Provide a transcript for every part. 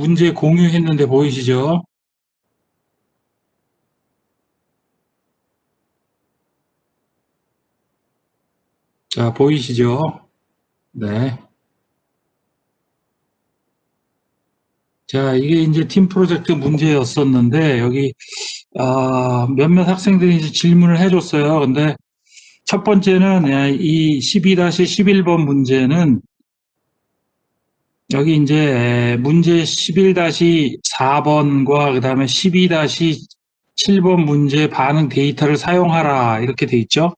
문제 공유했는데 보이시죠? 자, 보이시죠? 네. 자, 이게 이제 팀 프로젝트 문제였었는데, 여기, 몇몇 학생들이 이제 질문을 해줬어요. 근데 첫 번째는 이 12-11번 문제는 여기 이제 문제 11-4번과 그 다음에 12-7번 문제 반응 데이터를 사용하라 이렇게 돼 있죠.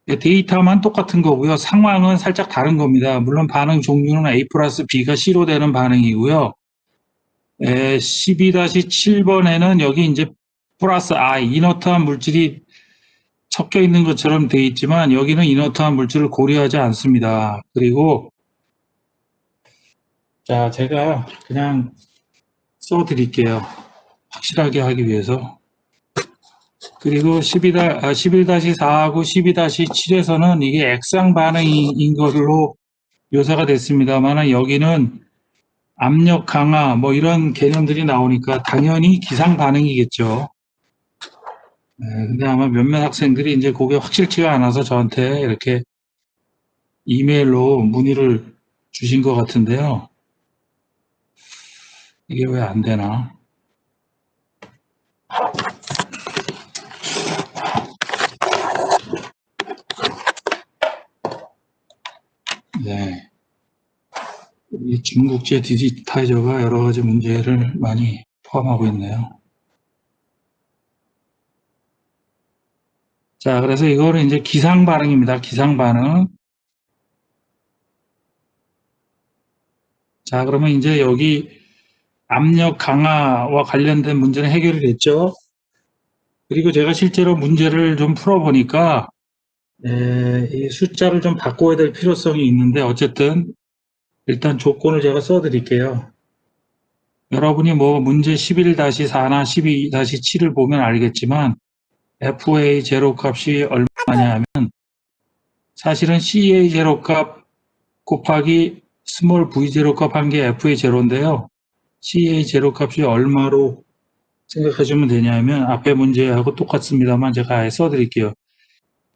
데이터만 똑같은 거고요. 상황은 살짝 다른 겁니다. 물론 반응 종류는 A 플러스 B가 C로 되는 반응이고요. 12-7번에는 여기 이제 플러스 I, 이너트한 물질이 섞여 있는 것처럼 돼 있지만 여기는 이너트한 물질을 고려하지 않습니다. 그리고 자, 제가 그냥 써 드릴게요. 확실하게 하기 위해서. 그리고 11-4하고 12-7에서는 이게 액상 반응인 걸로 묘사가 됐습니다만 여기는 압력 강화 뭐 이런 개념들이 나오니까 당연히 기상 반응이겠죠. 근데 아마 몇몇 학생들이 이제 그게 확실치가 않아서 저한테 이렇게 이메일로 문의를 주신 것 같은데요. 이게 왜 안 되나? 네. 이 중국제 디지타이저가 여러 가지 문제를 많이 포함하고 있네요. 자, 그래서 이거는 이제 기상 반응입니다. 기상 반응. 자, 그러면 이제 여기 압력 강화와 관련된 문제는 해결이 됐죠. 그리고 제가 실제로 문제를 좀 풀어보니까 이 숫자를 좀 바꿔야 될 필요성이 있는데 어쨌든 일단 조건을 제가 써드릴게요. 여러분이 뭐 문제 11-4나 12-7을 보면 알겠지만 FA 제로 값이 얼마냐 하면 사실은 CA 제로 값 곱하기 스몰 V 제로 값 한 게 FA 제로인데요. CA 제로 값이 얼마로 생각하시면 되냐면 앞에 문제하고 똑같습니다만 제가 아예 써드릴게요.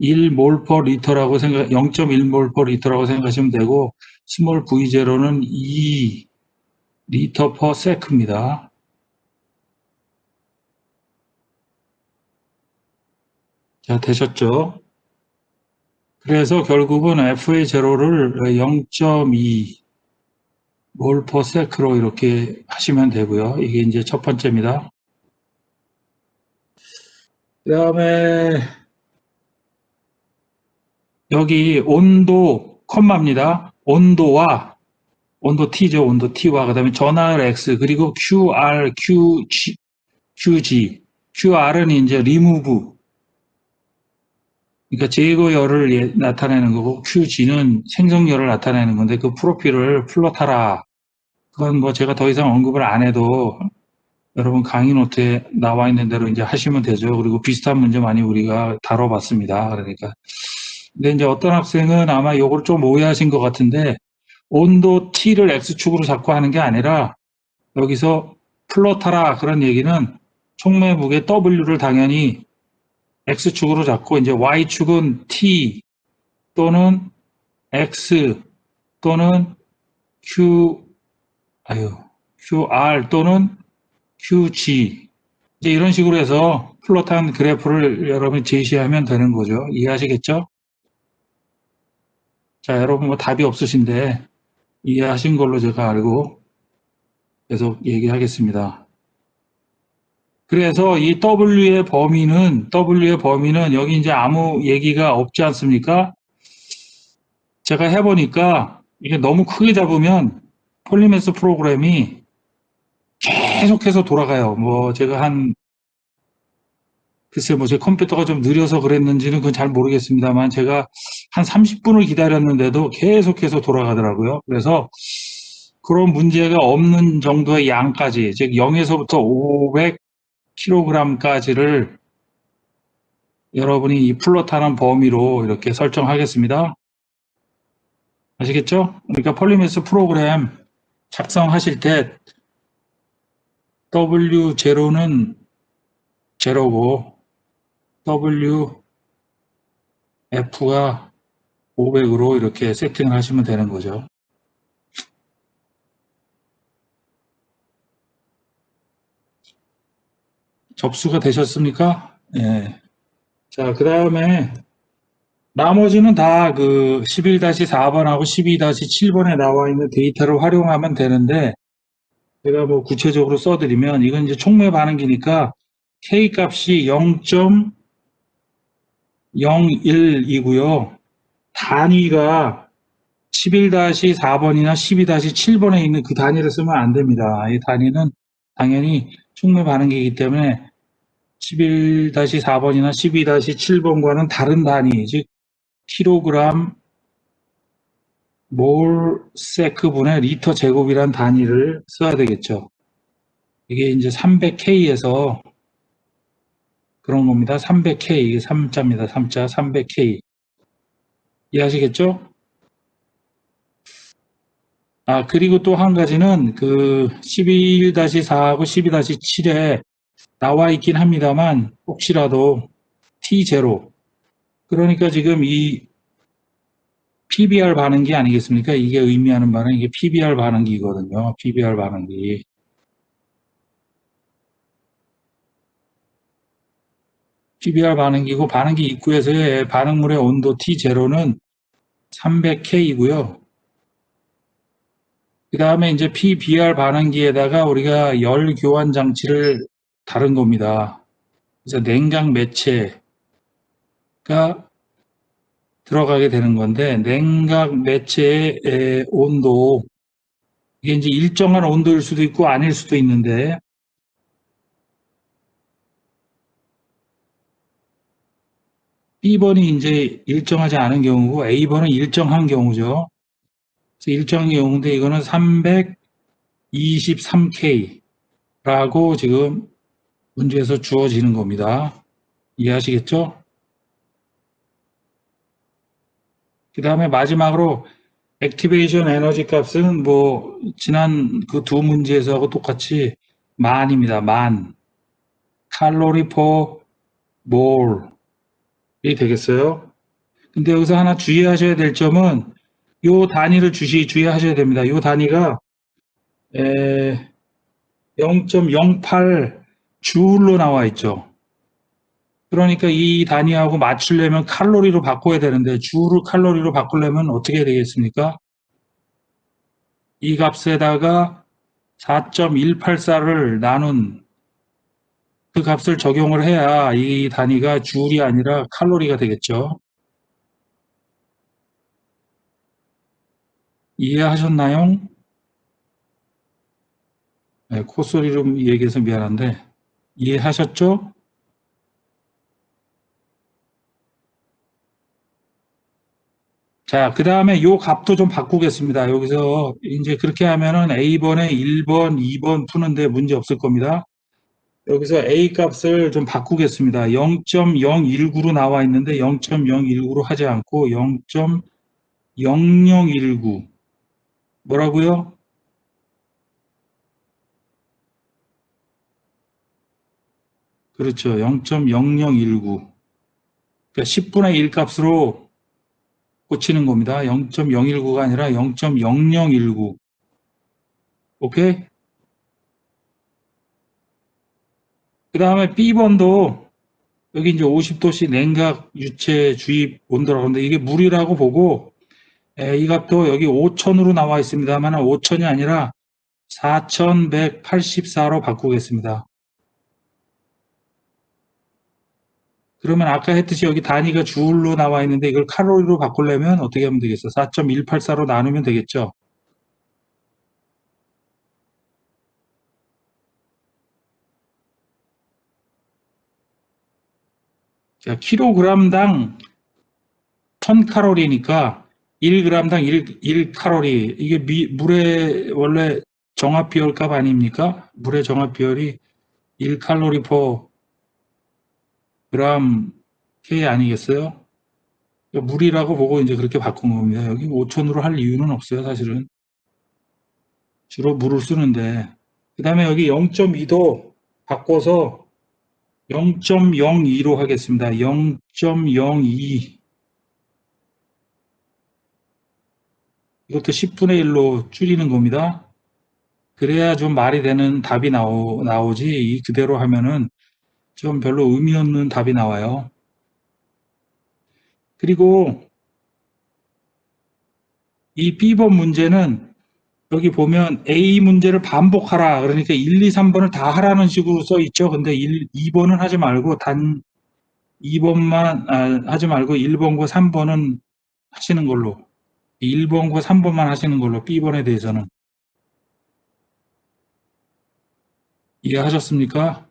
1몰 퍼 리터라고 0.1몰 퍼 리터라고 생각하시면 되고 스몰 V0는 2 리터 퍼 세크입니다. 자, 되셨죠? 그래서 결국은 FA0를 0.2 몰 퍼 세크로 이렇게 하시면 되고요. 이게 이제 첫 번째입니다. 그 다음에 여기 온도 컴마입니다. 온도와 온도 T죠. 온도 T와 그 다음에 전하율 X 그리고 QR, QG. QR은 이제 remove 그러니까 제거열을 나타내는 거고 QG는 생성열을 나타내는 건데 그 프로필을 플롯하라. 그건 뭐 제가 더 이상 언급을 안 해도 여러분 강의 노트에 나와 있는 대로 이제 하시면 되죠. 그리고 비슷한 문제 많이 우리가 다뤄봤습니다. 그러니까 근데 이제 어떤 학생은 아마 요걸 좀 오해하신 것 같은데 온도 T를 X축으로 잡고 하는 게 아니라 여기서 플롯하라 그런 얘기는 촉매 무게 W를 당연히 X축으로 잡고 이제 Y축은 T 또는 X 또는 QR 또는 QG 이제 이런 식으로 해서 플롯한 그래프를 여러분이 제시하면 되는 거죠. 이해하시겠죠? 자, 여러분 뭐 답이 없으신데 이해하신 걸로 제가 알고 계속 얘기하겠습니다. 그래서 이 W의 범위는 여기 이제 아무 얘기가 없지 않습니까? 제가 해보니까 이게 너무 크게 잡으면 폴리메스 프로그램이 계속해서 돌아가요. 뭐 제가 글쎄 뭐 제 컴퓨터가 좀 느려서 그랬는지는 그건 잘 모르겠습니다만 제가 한 30분을 기다렸는데도 계속해서 돌아가더라고요. 그래서 그런 문제가 없는 정도의 양까지 즉 0에서부터 500kg까지를 여러분이 이 플롯하는 범위로 이렇게 설정하겠습니다. 아시겠죠? 그러니까 폴리메스 프로그램 작성하실 때 W0는 제로고 WF가 500으로 이렇게 세팅을 하시면 되는 거죠. 접수가 되셨습니까? 예. 자, 그 다음에 나머지는 다 그 11-4번하고 12-7번에 나와 있는 데이터를 활용하면 되는데, 제가 뭐 구체적으로 써드리면 이건 이제 촉매 반응기니까 K 값이 0.01이고요. 단위가 11-4번이나 12-7번에 있는 그 단위를 쓰면 안 됩니다. 이 단위는 당연히 촉매 반응기이기 때문에 11-4번이나 12-7번과는 다른 단위, 즉 킬로그램 몰세크분의 리터 제곱이란 단위를 써야 되겠죠. 이게 이제 300K에서 그런 겁니다. 300K, 이게 3자입니다. 3자, 300K. 이해하시겠죠? 아, 그리고 또 한 가지는 그 11-4하고 12-7에 나와 있긴 합니다만, 혹시라도 T0. 그러니까 지금 이 PBR 반응기 아니겠습니까? 이게 의미하는 바는 이게 PBR 반응기거든요. PBR 반응기. PBR 반응기고 반응기 입구에서의 반응물의 온도 T0는 300K이고요. 그 다음에 이제 PBR 반응기에다가 우리가 열 교환 장치를 다른 겁니다. 그래서 냉각 매체가 들어가게 되는 건데, 냉각 매체의 온도, 이게 이제 일정한 온도일 수도 있고 아닐 수도 있는데, B번이 이제 일정하지 않은 경우고 A번은 일정한 경우죠. 그래서 일정한 경우인데 이거는 323K라고 지금 문제에서 주어지는 겁니다. 이해하시겠죠? 그 다음에 마지막으로 액티베이션 에너지 값은 뭐 지난 그 두 문제에서하고 똑같이 만입니다. 만. 칼로리 포 몰이 되겠어요. 근데 여기서 하나 주의하셔야 될 점은 요 단위를 주의하셔야 됩니다. 요 단위가 0.08 줄로 나와 있죠. 그러니까 이 단위하고 맞추려면 칼로리로 바꿔야 되는데 줄을 칼로리로 바꾸려면 어떻게 해야 되겠습니까? 이 값에다가 4.184를 나눈 그 값을 적용을 해야 이 단위가 줄이 아니라 칼로리가 되겠죠. 이해하셨나요? 네, 콧소리로 얘기해서 미안한데 이해하셨죠? 자, 그 다음에 요 값도 좀 바꾸겠습니다. 여기서 이제 그렇게 하면은 A번에 1번, 2번 푸는데 문제 없을 겁니다. 여기서 A 값을 좀 바꾸겠습니다. 0.019로 나와 있는데 0.019로 하지 않고 0.0019. 뭐라고요? 그렇죠. 0.0019. 그러니까 10분의 1 값으로 고치는 겁니다. 0.019가 아니라 0.0019. 오케이? 그 다음에 B번도 여기 이제 50도씨 냉각 유체 주입 온도라고 하는데 이게 물이라고 보고 이 값도 여기 5000으로 나와 있습니다만 5000이 아니라 4184로 바꾸겠습니다. 그러면 아까 했듯이 여기 단위가 줄로 나와 있는데 이걸 칼로리로 바꾸려면 어떻게 하면 되겠어? 4.184로 나누면 되겠죠? 자, 킬로그램당 1000칼로리니까 1g당 1 칼로리. 이게 물의 원래 정합 비율 값 아닙니까? 물의 정합 비율이 1 칼로리 퍼 그램 K 아니겠어요? 그러니까 물이라고 보고 이제 그렇게 바꾼 겁니다. 여기 5000으로 할 이유는 없어요, 사실은. 주로 물을 쓰는데. 그 다음에 여기 0.2도 바꿔서 0.02로 하겠습니다. 0.02. 이것도 10분의 1로 줄이는 겁니다. 그래야 좀 말이 되는 답이 나오지, 이 그대로 하면은 좀 별로 의미 없는 답이 나와요. 그리고 이 B번 문제는 여기 보면 A 문제를 반복하라. 그러니까 1, 2, 3번을 다 하라는 식으로 써 있죠. 근데 2번은 하지 말고 단 2번만 하지 말고 1번과 3번은 하시는 걸로. 1번과 3번만 하시는 걸로 B번에 대해서는. 이해하셨습니까?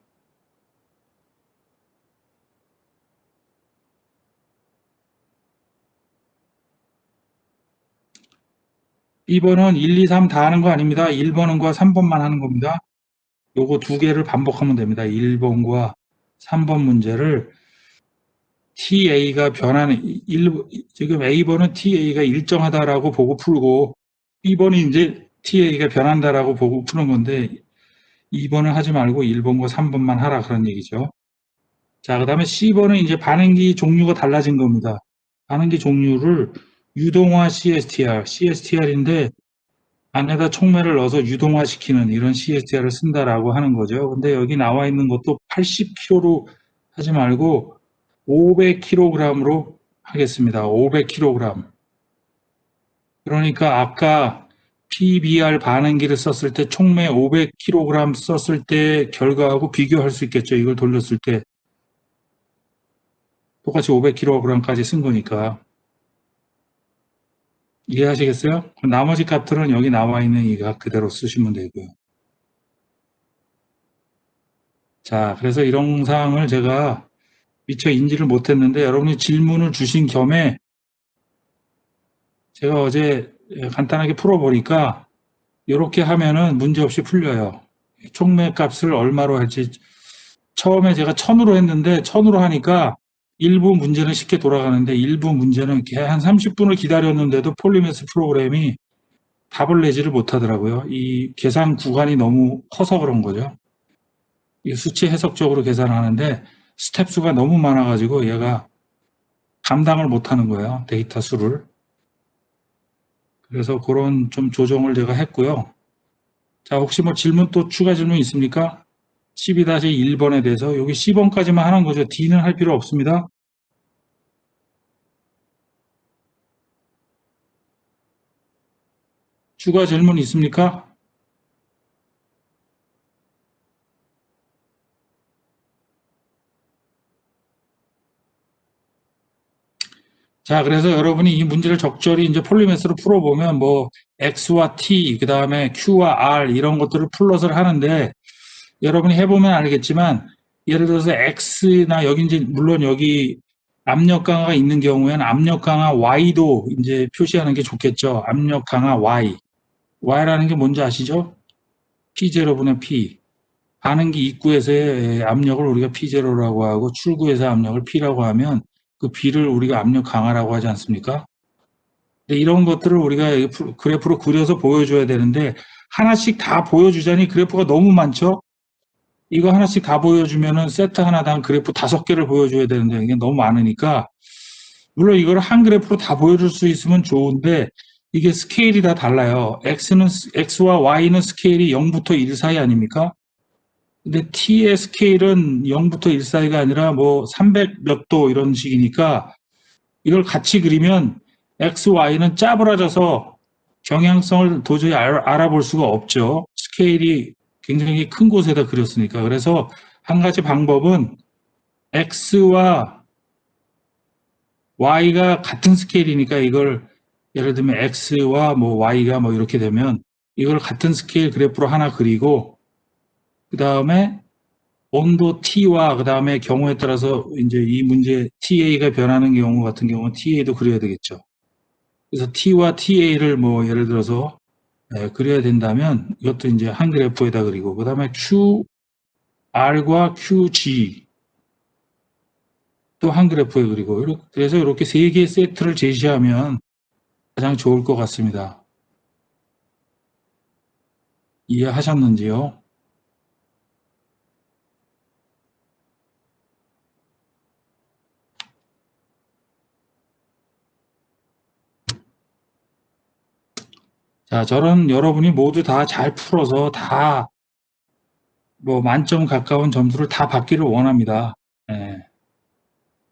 B번은 1, 2, 3 다 하는 거 아닙니다. 1번과 3번만 하는 겁니다. 요거 두 개를 반복하면 됩니다. 1번과 3번 문제를 TA가 변하는, 지금 A번은 TA가 일정하다라고 보고 풀고, B번이 이제 TA가 변한다라고 보고 푸는 건데, 2번은 하지 말고 1번과 3번만 하라 그런 얘기죠. 자, 그 다음에 C번은 이제 반응기 종류가 달라진 겁니다. 반응기 종류를 유동화 CSTR인데, 안에다 촉매를 넣어서 유동화시키는 이런 CSTR을 쓴다라고 하는 거죠. 근데 여기 나와 있는 것도 80kg로 하지 말고 500kg으로 하겠습니다. 500kg. 그러니까 아까 PBR 반응기를 썼을 때 촉매 500kg 썼을 때 결과하고 비교할 수 있겠죠. 이걸 돌렸을 때 똑같이 500kg까지 쓴 거니까. 이해하시겠어요? 나머지 값들은 여기 나와 있는 이 값 그대로 쓰시면 되고요. 자, 그래서 이런 사항을 제가 미처 인지를 못했는데 여러분이 질문을 주신 겸에 제가 어제 간단하게 풀어보니까 이렇게 하면은 문제없이 풀려요. 촉매 값을 얼마로 할지 처음에 제가 1000으로 했는데 1000으로 하니까 일부 문제는 쉽게 돌아가는데 일부 문제는 이렇게 한 30분을 기다렸는데도 폴리메스 프로그램이 답을 내지를 못하더라고요. 이 계산 구간이 너무 커서 그런 거죠. 이 수치 해석적으로 계산하는데 스텝 수가 너무 많아가지고 얘가 감당을 못하는 거예요. 데이터 수를. 그래서 그런 좀 조정을 제가 했고요. 자, 혹시 뭐 질문 또 추가 질문 있습니까? 12-1번에 대해서 여기 C번까지만 하는 거죠. D는 할 필요 없습니다. 추가 질문 있습니까? 자, 그래서 여러분이 이 문제를 적절히 이제 폴리메스로 풀어보면 뭐 X와 T, 그 다음에 Q와 R 이런 것들을 플롯을 하는데 여러분이 해보면 알겠지만 예를 들어서 X나 여기 이제 물론 여기 압력 강화가 있는 경우에는 압력 강화 Y도 이제 표시하는 게 좋겠죠. 압력 강화 Y. Y라는 게 뭔지 아시죠? P0분의 P. 반응기 입구에서의 압력을 우리가 P0라고 하고 출구에서 압력을 P라고 하면 그 B를 우리가 압력 강화라고 하지 않습니까? 근데 이런 것들을 우리가 그래프로 그려서 보여줘야 되는데 하나씩 다 보여주자니 그래프가 너무 많죠? 이거 하나씩 다 보여주면은 세트 하나당 그래프 5개를 보여줘야 되는데 이게 너무 많으니까 물론 이걸 한 그래프로 다 보여줄 수 있으면 좋은데 이게 스케일이 다 달라요. X와 Y는 스케일이 0부터 1 사이 아닙니까? 근데 T의 스케일은 0부터 1 사이가 아니라 뭐 300 몇 도 이런 식이니까 이걸 같이 그리면 X, Y는 짜부라져서 경향성을 도저히 알아볼 수가 없죠. 스케일이 굉장히 큰 곳에다 그렸으니까. 그래서 한 가지 방법은 X와 Y가 같은 스케일이니까 이걸 예를 들면 X와 뭐 Y가 뭐 이렇게 되면 이걸 같은 스케일 그래프로 하나 그리고 그 다음에 온도 T와 그 다음에 경우에 따라서 이제 이 문제 TA가 변하는 경우 같은 경우는 TA도 그려야 되겠죠. 그래서 T와 TA를 뭐 예를 들어서 그려야 된다면 이것도 이제 한 그래프에다 그리고 그 다음에 QR과 QG 또 한 그래프에 그리고 그래서 이렇게 세 개의 세트를 제시하면 가장 좋을 것 같습니다. 이해하셨는지요? 자, 저는 여러분이 모두 다 잘 풀어서 다 뭐 만점 가까운 점수를 다 받기를 원합니다. 예.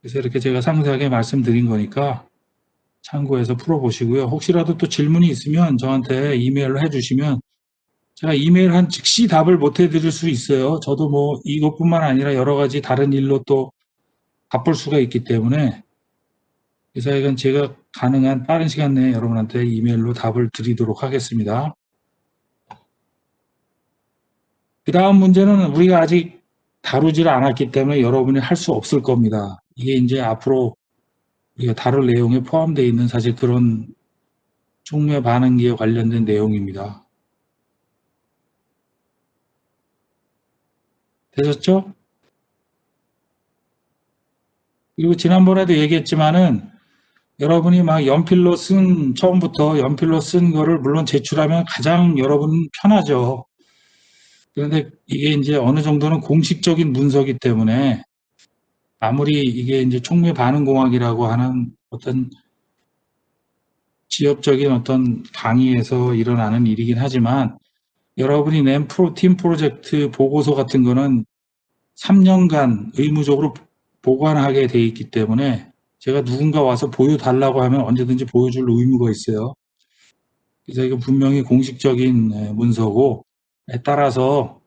그래서 이렇게 제가 상세하게 말씀드린 거니까 참고해서 풀어보시고요. 혹시라도 또 질문이 있으면 저한테 이메일로 해주시면 제가 이메일 한 즉시 답을 못 해드릴 수 있어요. 저도 뭐 이것뿐만 아니라 여러 가지 다른 일로 또 바쁠 수가 있기 때문에 그래서 이건 제가 가능한 빠른 시간 내에 여러분한테 이메일로 답을 드리도록 하겠습니다. 그 다음 문제는 우리가 아직 다루질 않았기 때문에 여러분이 할 수 없을 겁니다. 이게 이제 앞으로 우리가 다룰 내용에 포함되어 있는 사실 그런 촉매 반응기에 관련된 내용입니다. 되셨죠? 그리고 지난번에도 얘기했지만은 여러분이 막 처음부터 연필로 쓴 거를 물론 제출하면 가장 여러분 편하죠. 그런데 이게 이제 어느 정도는 공식적인 문서기 때문에 아무리 이게 이제 촉매 반응공학이라고 하는 어떤 지역적인 어떤 강의에서 일어나는 일이긴 하지만 여러분이 낸 팀 프로젝트 보고서 같은 거는 3년간 의무적으로 보관하게 돼 있기 때문에 제가 누군가 와서 보여달라고 하면 언제든지 보여줄 의무가 있어요. 그래서 이건 분명히 공식적인 문서고 따라서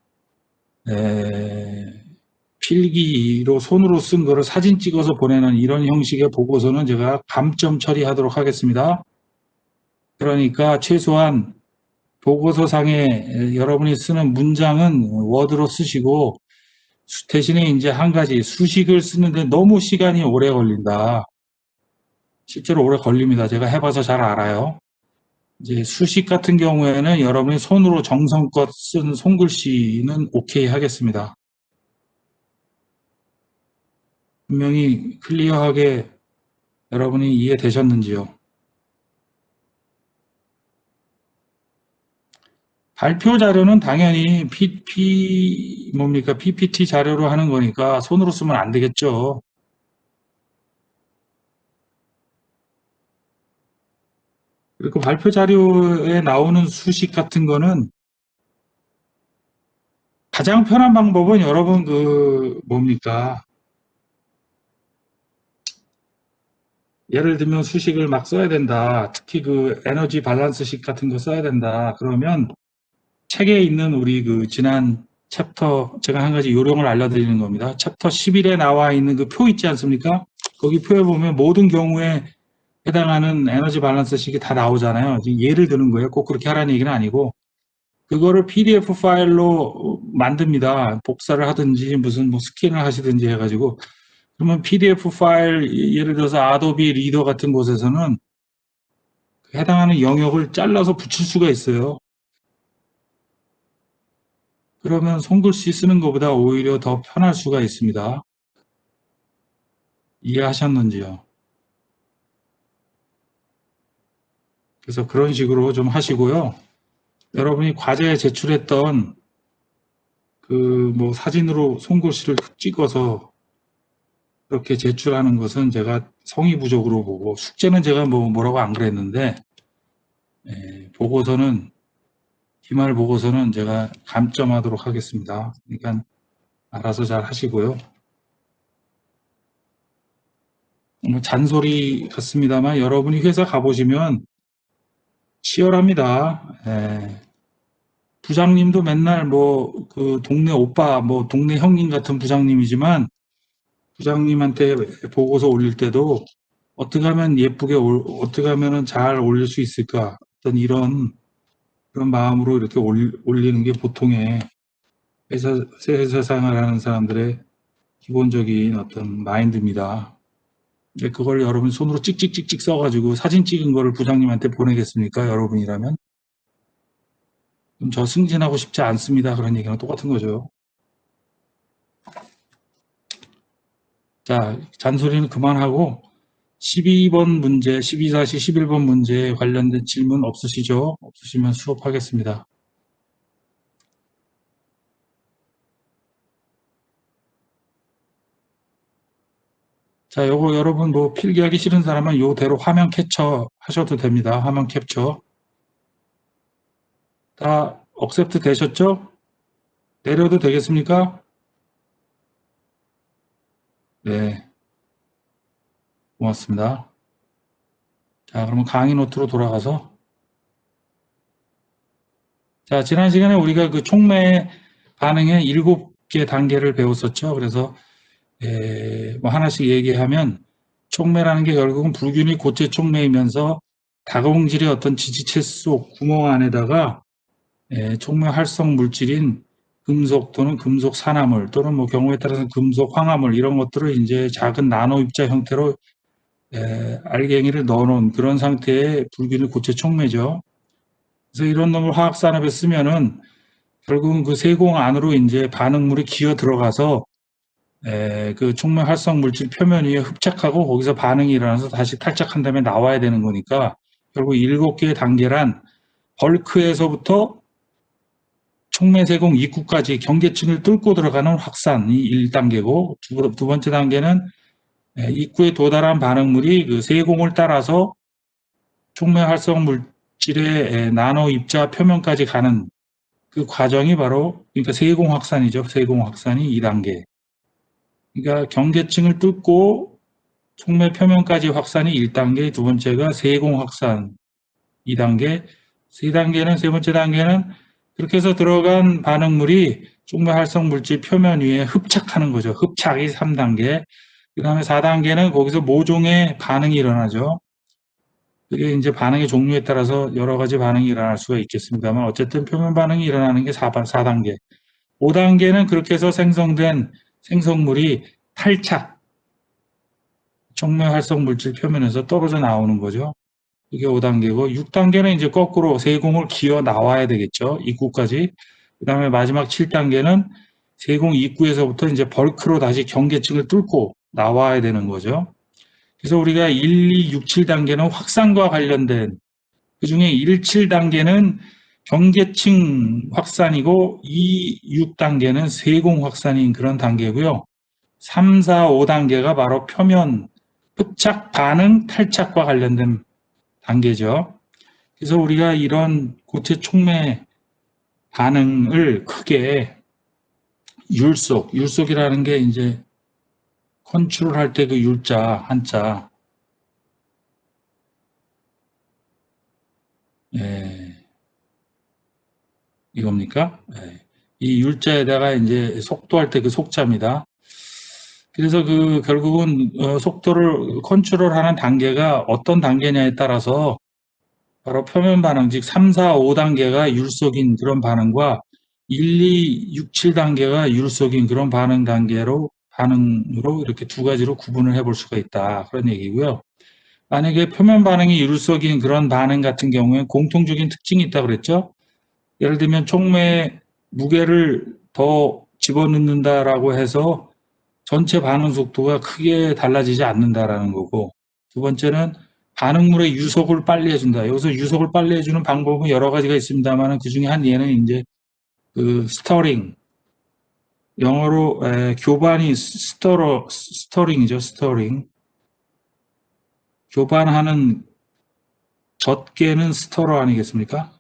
필기로 손으로 쓴 거를 사진 찍어서 보내는 이런 형식의 보고서는 제가 감점 처리하도록 하겠습니다. 그러니까 최소한 보고서상에 여러분이 쓰는 문장은 워드로 쓰시고 대신에 이제 한 가지 수식을 쓰는데 너무 시간이 오래 걸린다. 실제로 오래 걸립니다. 제가 해봐서 잘 알아요. 이제 수식 같은 경우에는 여러분이 손으로 정성껏 쓴 손글씨는 오케이 하겠습니다. 분명히 클리어하게 여러분이 이해되셨는지요? 발표 자료는 당연히 PPT 자료로 하는 거니까 손으로 쓰면 안 되겠죠. 그리고 발표 자료에 나오는 수식 같은 거는 가장 편한 방법은 여러분 예를 들면 수식을 막 써야 된다. 특히 에너지 밸런스식 같은 거 써야 된다. 그러면 책에 있는 우리 지난 챕터 제가 한 가지 요령을 알려드리는 겁니다. 챕터 11에 나와 있는 그 표 있지 않습니까? 거기 표에 보면 모든 경우에 해당하는 에너지 밸런스식이 다 나오잖아요. 예를 드는 거예요. 꼭 그렇게 하라는 얘기는 아니고 그거를 PDF 파일로 만듭니다. 복사를 하든지 무슨 스캔을 하시든지 해가지고 그러면 PDF 파일 예를 들어서 아도비 리더 같은 곳에서는 해당하는 영역을 잘라서 붙일 수가 있어요. 그러면 손글씨 쓰는 것보다 오히려 더 편할 수가 있습니다. 이해하셨는지요? 그래서 그런 식으로 좀 하시고요. 여러분이 과제에 제출했던 사진으로 손글씨를 찍어서 그렇게 제출하는 것은 제가 성의 부족으로 보고 숙제는 제가 뭐라고 안 그랬는데 보고서는 기말 보고서는 제가 감점하도록 하겠습니다. 그러니까 알아서 잘 하시고요. 잔소리 같습니다만 여러분이 회사 가보시면 치열합니다. 부장님도 맨날 동네 오빠, 동네 형님 같은 부장님이지만 부장님한테 보고서 올릴 때도 어떻게 하면 예쁘게, 어떻게 하면 잘 올릴 수 있을까? 어떤 그런 마음으로 이렇게 올리는 게 보통의 회사 생활하는 사람들의 기본적인 어떤 마인드입니다. 그걸 여러분 손으로 찍찍찍찍 써가지고 사진 찍은 거를 부장님한테 보내겠습니까? 여러분이라면? 그럼 저 승진하고 싶지 않습니다. 그런 얘기랑 똑같은 거죠. 자, 잔소리는 그만하고 12번 문제, 12-11번 문제에 관련된 질문 없으시죠? 없으시면 수업하겠습니다. 자, 요거 여러분 필기하기 싫은 사람은 요대로 화면 캡처 하셔도 됩니다. 화면 캡처. 다 억셉트 되셨죠? 내려도 되겠습니까? 네, 고맙습니다. 자, 그러면 강의 노트로 돌아가서 자, 지난 시간에 우리가 그 촉매 반응의 7개 단계를 배웠었죠. 그래서 뭐 하나씩 얘기하면 촉매라는 게 결국은 불균이 고체 촉매이면서 다공질의 어떤 지지체 속 구멍 안에다가 촉매 활성 물질인 금속 또는 금속 산화물 또는 뭐 경우에 따라서 금속 황화물 이런 것들을 이제 작은 나노 입자 형태로 알갱이를 넣어놓은 그런 상태의 불균일 고체 촉매죠. 그래서 이런 놈을 화학 산업에 쓰면은 결국은 그 세공 안으로 이제 반응물이 기어 들어가서 그 촉매 활성 물질 표면 위에 흡착하고 거기서 반응이 일어나서 다시 탈착한 다음에 나와야 되는 거니까 결국 7개의 단계란 벌크에서부터 촉매 세공 입구까지 경계층을 뚫고 들어가는 확산이 1단계고 두 번째 단계는 입구에 도달한 반응물이 그 세공을 따라서 촉매 활성 물질의 나노 입자 표면까지 가는 그 과정이 바로 그러니까 세공 확산이죠. 세공 확산이 2단계. 그러니까 경계층을 뚫고 촉매 표면까지 확산이 1단계, 두 번째가 세공 확산 2단계, 세 번째 단계는 그렇게 해서 들어간 반응물이 촉매 활성 물질 표면 위에 흡착하는 거죠. 흡착이 3단계. 그 다음에 4단계는 거기서 모종의 반응이 일어나죠. 그게 이제 반응의 종류에 따라서 여러 가지 반응이 일어날 수가 있겠습니다만 어쨌든 표면 반응이 일어나는 게 4단계. 5단계는 그렇게 해서 생성된 생성물이 탈착, 촉매 활성 물질 표면에서 떨어져 나오는 거죠. 이게 5단계고 6단계는 이제 거꾸로 세공을 기어 나와야 되겠죠. 입구까지. 그 다음에 마지막 7단계는 세공 입구에서부터 이제 벌크로 다시 경계층을 뚫고 나와야 되는 거죠. 그래서 우리가 1, 2, 6, 7단계는 확산과 관련된 그중에 1, 7단계는 경계층 확산이고 2, 6단계는 세공 확산인 그런 단계고요. 3, 4, 5단계가 바로 표면 흡착 반응 탈착과 관련된 단계죠. 그래서 우리가 이런 고체 촉매 반응을 크게 율속이라는 게 이제 컨트롤 할 때 그 율자 한자 이겁니까? 이 율자에다가 이제 속도할 때 그 속자입니다. 그래서 그 결국은 속도를 컨트롤하는 단계가 어떤 단계냐에 따라서 바로 표면 반응, 즉 3, 4, 5단계가 율속인 그런 반응과 1, 2, 6, 7단계가 율속인 그런 반응으로 이렇게 두 가지로 구분을 해볼 수가 있다. 그런 얘기고요. 만약에 표면 반응이 율속인 그런 반응 같은 경우에 공통적인 특징이 있다고 그랬죠. 예를 들면 촉매 무게를 더 집어넣는다라고 해서 전체 반응 속도가 크게 달라지지 않는다라는 거고, 두 번째는 반응물의 유속을 빨리 해준다. 여기서 유속을 빨리 해주는 방법은 여러 가지가 있습니다만 그 중에 한 예는 이제 그 스터링, 영어로 교반이 스터링이죠. 스터링. 교반하는 젖개는 스터러 아니겠습니까?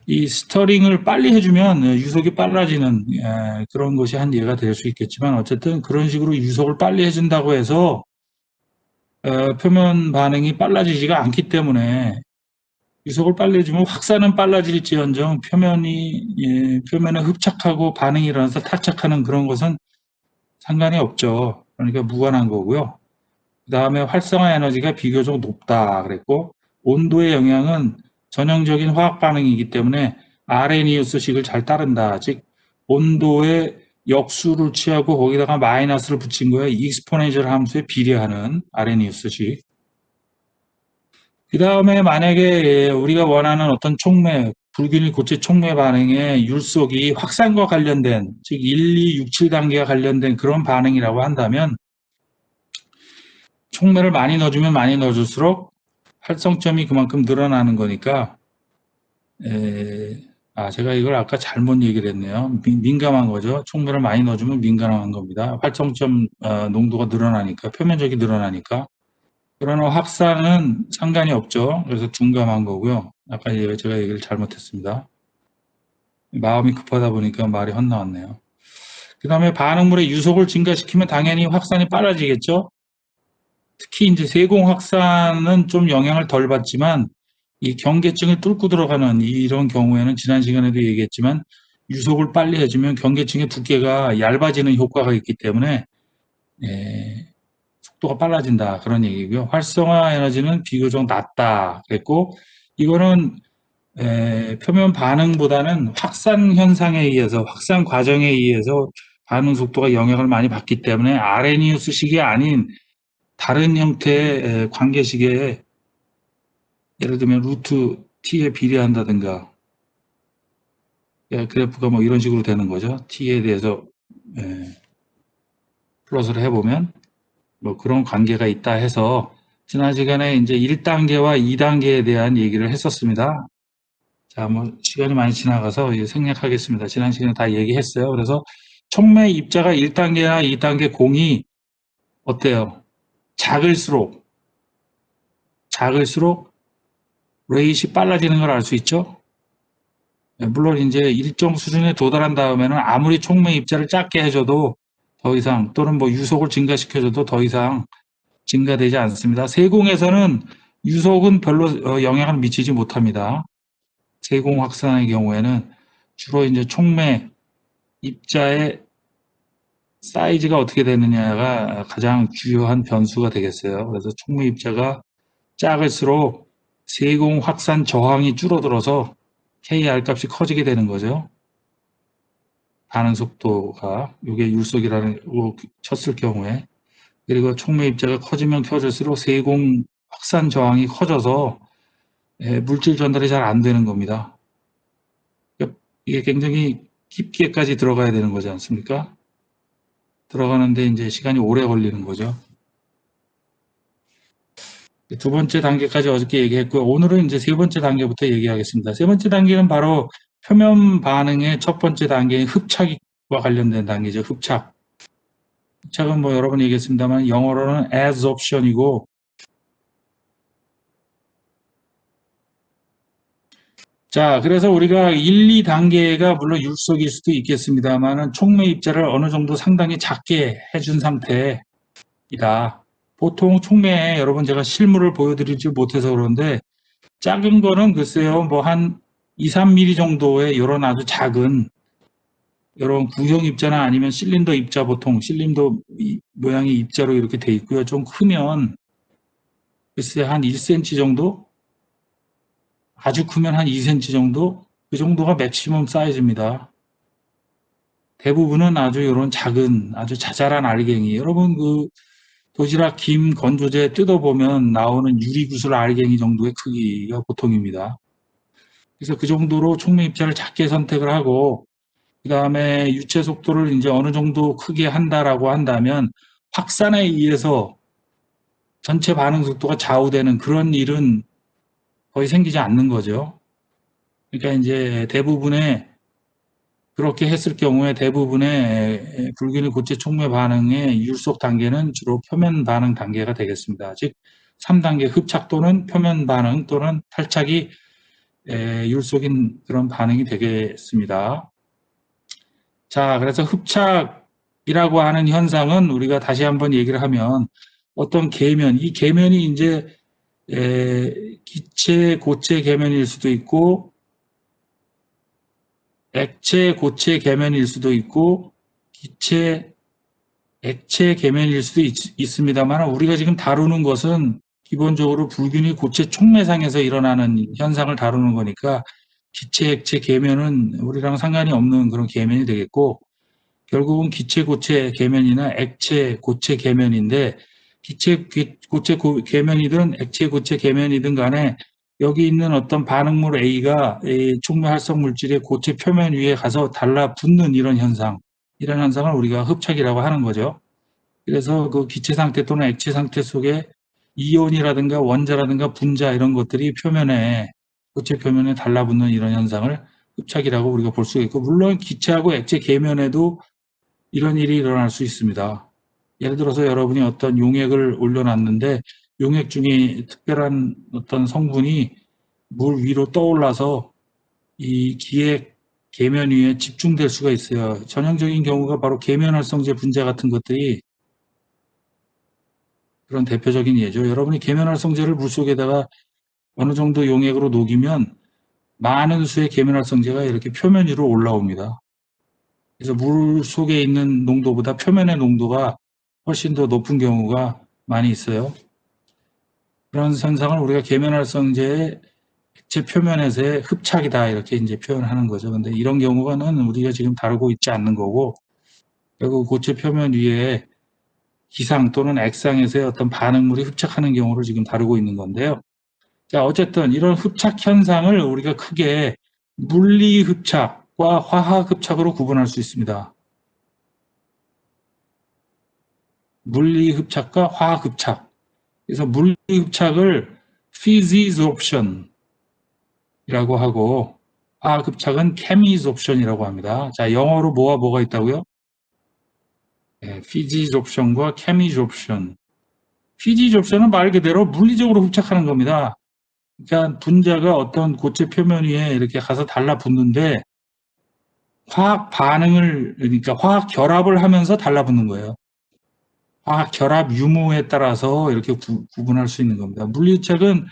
이 스터링을 빨리 해주면 유속이 빨라지는 그런 것이 한 예가 될 수 있겠지만 어쨌든 그런 식으로 유속을 빨리 해준다고 해서 표면 반응이 빨라지지가 않기 때문에 유속을 빨리 해주면 확산은 빨라질지언정 표면에 흡착하고 반응이 일어나서 탈착하는 그런 것은 상관이 없죠. 그러니까 무관한 거고요. 그 다음에 활성화 에너지가 비교적 높다 그랬고 온도의 영향은 전형적인 화학 반응이기 때문에 아레니우스식을 잘 따른다. 즉 온도의 역수를 취하고 거기다가 마이너스를 붙인 거에 익스포넨셜 함수에 비례하는 아레니우스식. 그 다음에 만약에 우리가 원하는 어떤 촉매, 불균일 고체 촉매 반응의 율속이 확산과 관련된, 즉 1, 2, 6, 7단계와 관련된 그런 반응이라고 한다면 촉매를 많이 넣어주면 많이 넣어줄수록 활성점이 그만큼 늘어나는 거니까 제가 이걸 아까 잘못 얘기를 했네요. 민감한 거죠. 촉매를 많이 넣어주면 민감한 겁니다. 활성점 농도가 늘어나니까, 표면적이 늘어나니까. 그러나 확산은 상관이 없죠. 그래서 둔감한 거고요. 아까 제가 얘기를 잘못했습니다. 마음이 급하다 보니까 말이 헛나왔네요. 그 다음에 반응물의 유속을 증가시키면 당연히 확산이 빨라지겠죠. 특히 이제 세공 확산은 좀 영향을 덜 받지만 이 경계층을 뚫고 들어가는 이런 경우에는 지난 시간에도 얘기했지만 유속을 빨리 해주면 경계층의 두께가 얇아지는 효과가 있기 때문에 속도가 빨라진다 그런 얘기고요. 활성화 에너지는 비교적 낮다 그랬고 이거는 표면 반응보다는 확산 현상에 의해서 확산 과정에 의해서 반응 속도가 영향을 많이 받기 때문에 아레니우스식이 아닌 다른 형태의 관계식에 예를 들면 루트 t에 비례한다든가 그래프가 뭐 이런 식으로 되는 거죠. t에 대해서 플러스를 해보면 뭐 그런 관계가 있다 해서 지난 시간에 이제 1단계와 2단계에 대한 얘기를 했었습니다. 자, 뭐 시간이 많이 지나가서 생략하겠습니다. 지난 시간에 다 얘기했어요. 그래서 촉매 입자가 1단계나 2단계 공이 어때요? 작을수록 레이시 빨라지는 걸 알 수 있죠? 물론 이제 일정 수준에 도달한 다음에는 아무리 촉매 입자를 작게 해줘도 더 이상 또는 뭐 유속을 증가시켜줘도 더 이상 증가되지 않습니다. 세공에서는 유속은 별로 영향을 미치지 못합니다. 세공 확산의 경우에는 주로 이제 촉매 입자의 사이즈가 어떻게 되느냐가 가장 주요한 변수가 되겠어요. 그래서 촉매 입자가 작을수록 세공 확산 저항이 줄어들어서 KR 값이 커지게 되는 거죠. 반응 속도가 이게 율속이라는 쳤을 경우에 그리고 촉매 입자가 커지면 커질수록 세공 확산 저항이 커져서 물질 전달이 잘 안 되는 겁니다. 그러니까 이게 굉장히 깊게까지 들어가야 되는 거지 않습니까? 들어가는데 이제 시간이 오래 걸리는 거죠. 두 번째 단계까지 어저께 얘기했고요. 오늘은 이제 세 번째 단계부터 얘기하겠습니다. 세 번째 단계는 바로 표면 반응의 첫 번째 단계인 흡착과 관련된 단계죠. 흡착. 흡착은 뭐 여러 번 얘기했습니다만 영어로는 adsorption이고 자, 그래서 우리가 1, 2단계가 물론 율속일 수도 있겠습니다만은 촉매 입자를 어느 정도 상당히 작게 해준 상태이다. 보통 촉매에 여러분 제가 실물을 보여드리지 못해서 그런데 작은 거는 글쎄요, 뭐 한 2, 3mm 정도의 이런 아주 작은 이런 구형 입자나 아니면 실린더 입자 보통 실린더 모양의 입자로 이렇게 돼 있고요. 좀 크면 글쎄 한 1cm 정도? 아주 크면 한 2cm 정도? 그 정도가 맥시멈 사이즈입니다. 대부분은 아주 이런 작은 아주 자잘한 알갱이 여러분 그 도시락 김 건조제 뜯어보면 나오는 유리구슬 알갱이 정도의 크기가 보통입니다. 그래서 그 정도로 촉매 입자를 작게 선택을 하고 그 다음에 유체 속도를 이제 어느 정도 크게 한다라고 한다면 확산에 의해서 전체 반응 속도가 좌우되는 그런 일은 거의 생기지 않는 거죠. 그러니까 이제 대부분의 그렇게 했을 경우에 대부분의 불균형 고체 촉매 반응의 율속 단계는 주로 표면 반응 단계가 되겠습니다. 즉 3단계 흡착 또는 표면 반응 또는 탈착이 율속인 그런 반응이 되겠습니다. 자, 그래서 흡착이라고 하는 현상은 우리가 다시 한번 얘기를 하면 어떤 계면, 이 계면이 이제 기체, 고체 계면일 수도 있고 액체, 고체 계면일 수도 있고 기체, 액체 계면일 수도 있습니다만 우리가 지금 다루는 것은 기본적으로 불균이 고체 촉매상에서 일어나는 현상을 다루는 거니까 기체, 액체 계면은 우리랑 상관이 없는 그런 계면이 되겠고 결국은 기체 고체 계면이나 액체 고체 계면인데 기체 고체 계면이든 액체 고체 계면이든 간에 여기 있는 어떤 반응물 A가 촉매 활성 물질의 고체 표면 위에 가서 달라붙는 이런 현상을 우리가 흡착이라고 하는 거죠. 그래서 그 기체 상태 또는 액체 상태 속에 이온이라든가 원자라든가 분자 이런 것들이 표면에 고체 표면에 달라붙는 이런 현상을 흡착이라고 우리가 볼 수 있고 물론 기체하고 액체 계면에도 이런 일이 일어날 수 있습니다. 예를 들어서 여러분이 어떤 용액을 올려놨는데 용액 중에 특별한 어떤 성분이 물 위로 떠올라서 이 기액 계면 위에 집중될 수가 있어요. 전형적인 경우가 바로 계면활성제 분자 같은 것들이 그런 대표적인 예죠. 여러분이 계면활성제를 물속에다가 어느 정도 용액으로 녹이면 많은 수의 계면활성제가 이렇게 표면 위로 올라옵니다. 그래서 물 속에 있는 농도보다 표면의 농도가 훨씬 더 높은 경우가 많이 있어요. 그런 현상을 우리가 계면활성제의 액체 표면에서의 흡착이다 이렇게 이제 표현하는 거죠. 근데 이런 경우는 우리가 지금 다루고 있지 않는 거고, 결국 고체 표면 위에 기상 또는 액상에서의 어떤 반응물이 흡착하는 경우를 지금 다루고 있는 건데요. 자, 어쨌든 이런 흡착 현상을 우리가 크게 물리 흡착과 화학 흡착으로 구분할 수 있습니다. 물리 흡착과 화학 흡착. 그래서 물리 흡착을 physisorption이라고 하고 화학 흡착은 chemisorption이라고 합니다. 자, 영어로 뭐와 뭐가 있다고요? 네, physisorption과 chemisorption. physisorption은 말 그대로 물리적으로 흡착하는 겁니다. 그러니까 분자가 어떤 고체 표면 위에 이렇게 가서 달라붙는데 화학 반응을 그러니까 화학 결합을 하면서 달라붙는 거예요. 화학 결합 유무에 따라서 이렇게 구분할 수 있는 겁니다. 물리책은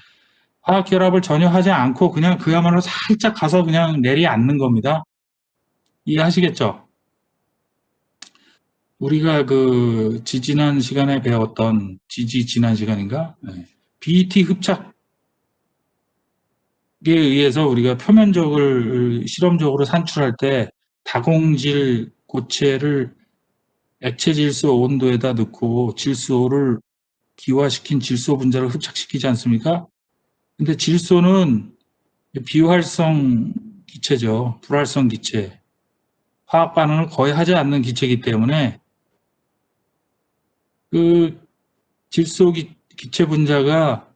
화학 결합을 전혀 하지 않고 그냥 그야말로 살짝 가서 그냥 내리앉는 겁니다. 이해하시겠죠? 우리가 그 지난 시간에 배웠던 지난 시간인가? 네. BET 흡착에 의해서 우리가 표면적을 실험적으로 산출할 때 다공질 고체를 액체 질소 온도에다 넣고 질소를 기화시킨 질소 분자를 흡착시키지 않습니까? 근데 질소는 비활성 기체죠. 불활성 기체. 화학 반응을 거의 하지 않는 기체이기 때문에 그 질소 기체 분자가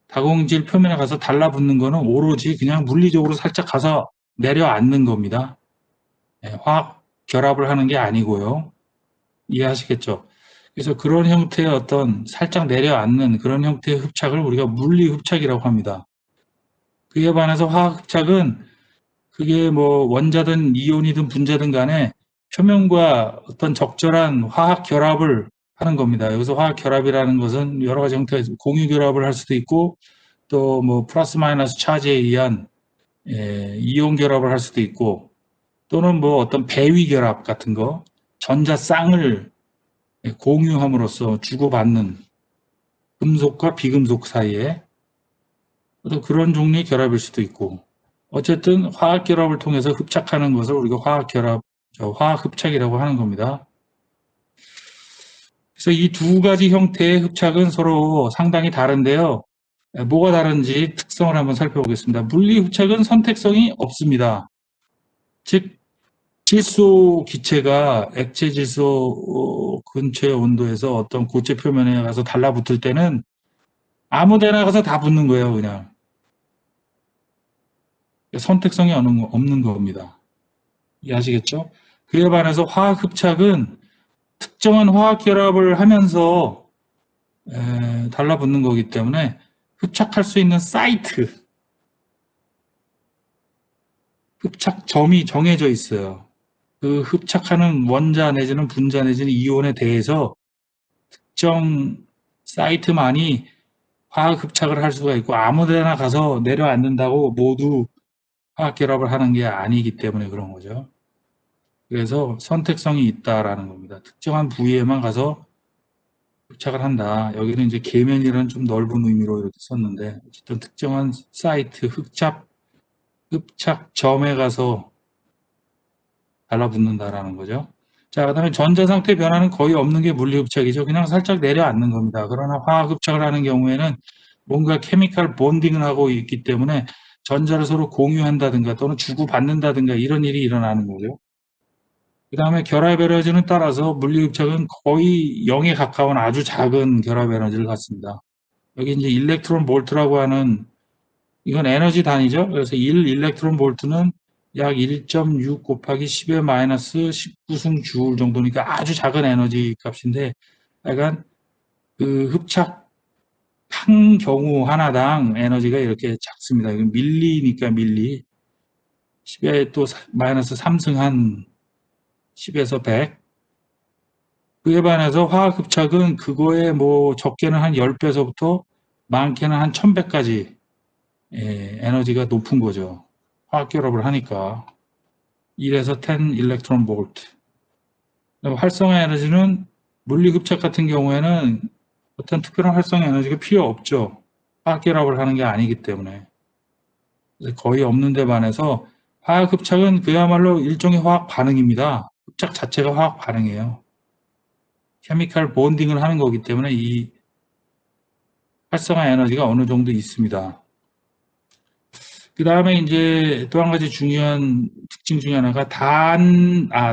다공질 표면에 가서 달라붙는 거는 오로지 그냥 물리적으로 살짝 가서 내려앉는 겁니다. 화학 결합을 하는 게 아니고요. 이해하시겠죠? 그래서 그런 형태의 어떤 살짝 내려앉는 그런 형태의 흡착을 우리가 물리 흡착이라고 합니다. 그에 반해서 화학 흡착은 그게 뭐 원자든 이온이든 분자든 간에 표면과 어떤 적절한 화학 결합을 하는 겁니다. 여기서 화학 결합이라는 것은 여러 가지 형태가 있습니다. 공유 결합을 할 수도 있고 또 뭐 플러스 마이너스 차지에 의한 이온 결합을 할 수도 있고 또는 뭐 어떤 배위 결합 같은 거 전자 쌍을 공유함으로써 주고받는 금속과 비금속 사이에 또 그런 종류의 결합일 수도 있고 어쨌든 화학 결합을 통해서 흡착하는 것을 우리가 화학 결합, 화학 흡착이라고 하는 겁니다. 그래서 이 두 가지 형태의 흡착은 서로 상당히 다른데요. 뭐가 다른지 특성을 한번 살펴보겠습니다. 물리 흡착은 선택성이 없습니다. 즉 질소 기체가 액체 질소 근처의 온도에서 어떤 고체 표면에 가서 달라붙을 때는 아무 데나 가서 다 붙는 거예요, 그냥. 선택성이 없는 겁니다. 이해하시겠죠? 그에 반해서 화학 흡착은 특정한 화학 결합을 하면서 달라붙는 거기 때문에 흡착할 수 있는 사이트, 흡착점이 정해져 있어요. 그 흡착하는 원자 내지는 분자 내지는 이온에 대해서 특정 사이트만이 화학 흡착을 할 수가 있고 아무 데나 가서 내려앉는다고 모두 화학 결합을 하는 게 아니기 때문에 그런 거죠. 그래서 선택성이 있다라는 겁니다. 특정한 부위에만 가서 흡착을 한다. 여기는 이제 계면이라는 좀 넓은 의미로 이렇게 썼는데 어쨌든 특정한 사이트 흡착점에 가서 달라붙는다라는 거죠. 자, 그다음에 전자 상태 변화는 거의 없는 게 물리 흡착이죠. 그냥 살짝 내려앉는 겁니다. 그러나 화학 흡착을 하는 경우에는 뭔가 케미컬 본딩을 하고 있기 때문에 전자를 서로 공유한다든가 또는 주고받는다든가 이런 일이 일어나는 거죠. 그 다음에 결합 에너지는 따라서 물리 흡착은 거의 0에 가까운 아주 작은 결합 에너지를 갖습니다. 여기 이제 일렉트론 볼트라고 하는 이건 에너지 단위죠. 그래서 1 일렉트론 볼트는 약 1.6 곱하기 10의 마이너스 19승 주울 정도니까 아주 작은 에너지 값인데 약간 그 흡착 한 경우 하나당 에너지가 이렇게 작습니다. 이건 밀리니까 밀리. 10에 또 마이너스 3승한 10에서 100. 그에 반해서 화학흡착은 그거에 뭐 적게는 한 10배서부터 많게는 한 1100까지 에너지가 높은 거죠. 화학결합을 하니까. 1에서 10 일렉트론 볼트. 활성화 에너지는 물리흡착 같은 경우에는 어떤 특별한 활성화 에너지가 필요 없죠. 화학결합을 하는 게 아니기 때문에. 거의 없는 데 반해서 화학흡착은 그야말로 일종의 화학 반응입니다. 흡착 자체가 화학 반응이에요. 케미칼 본딩을 하는 거기 때문에 이 활성화 에너지가 어느 정도 있습니다. 그 다음에 이제 또 한 가지 중요한 특징 중에 하나가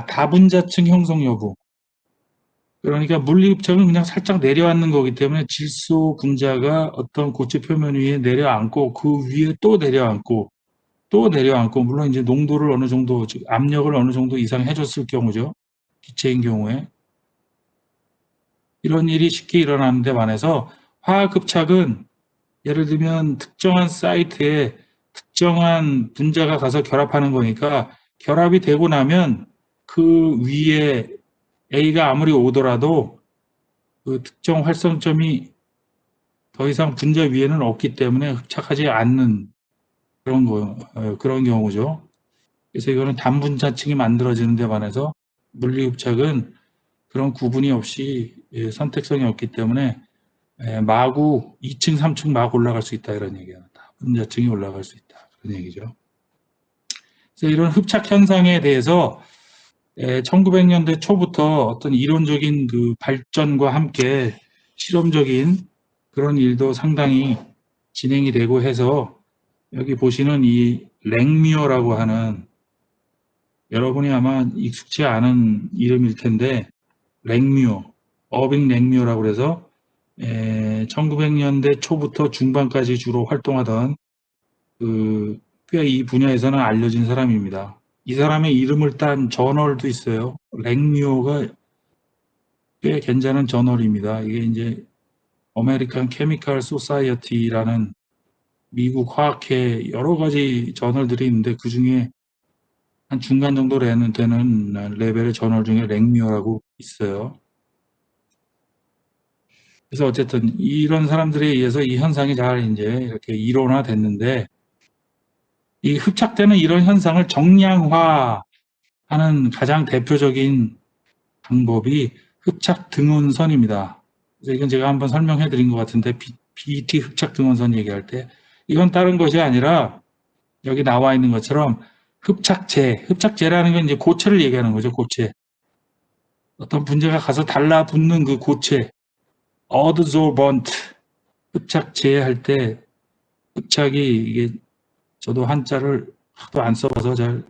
다분자층 형성 여부. 그러니까 물리흡착은 그냥 살짝 내려앉는 거기 때문에 질소 분자가 어떤 고체 표면 위에 내려앉고 그 위에 또 내려앉고 물론 이제 농도를 어느 정도 즉 압력을 어느 정도 이상 해줬을 경우죠. 기체인 경우에 이런 일이 쉽게 일어나는데 반해서 화학흡착은 예를 들면 특정한 사이트에 특정한 분자가 가서 결합하는 거니까 결합이 되고 나면 그 위에 A가 아무리 오더라도 그 특정 활성점이 더 이상 분자 위에는 없기 때문에 흡착하지 않는 그런 경우죠. 그래서 이거는 단분자층이 만들어지는 데 반해서 물리흡착은 그런 구분이 없이 선택성이 없기 때문에 마구 2층, 3층 막 올라갈 수 있다 이런 얘기예요. 분자층이 올라갈 수 있다 그런 얘기죠. 그래서 이런 흡착 현상에 대해서 1900년대 초부터 어떤 이론적인 그 발전과 함께 실험적인 그런 일도 상당히 진행이 되고 해서 여기 보시는 이 랭뮤어라고 하는 여러분이 아마 익숙치 않은 이름일 텐데 랭뮤어, 어빙 랭뮤어라고 해서 1900년대 초부터 중반까지 주로 활동하던 꽤 이 분야에서는 알려진 사람입니다. 이 사람의 이름을 딴 저널도 있어요. 랭뮤어가 꽤 괜찮은 저널입니다. 이게 이제 아메리칸 케미컬 소사이어티라는 미국 화학회 여러 가지 저널들이 있는데 그 중에 한 중간 정도 되는 레벨의 저널 중에 랭뮤어라고 있어요. 그래서 어쨌든 이런 사람들에 의해서 이 현상이 잘 이제 이렇게 이론화됐는데 이 흡착되는 이런 현상을 정량화하는 가장 대표적인 방법이 흡착 등원선입니다. 그래서 이건 제가 한번 설명해 드린 것 같은데 BT 흡착 등원선 얘기할 때 이건 다른 것이 아니라 여기 나와 있는 것처럼 흡착제라는 건 이제 고체를 얘기하는 거죠. 고체. 어떤 분자가 가서 달라붙는 그 고체, 어드소번트 흡착제 할 때 흡착이 이게 저도 한자를 하도 안 써봐서 잘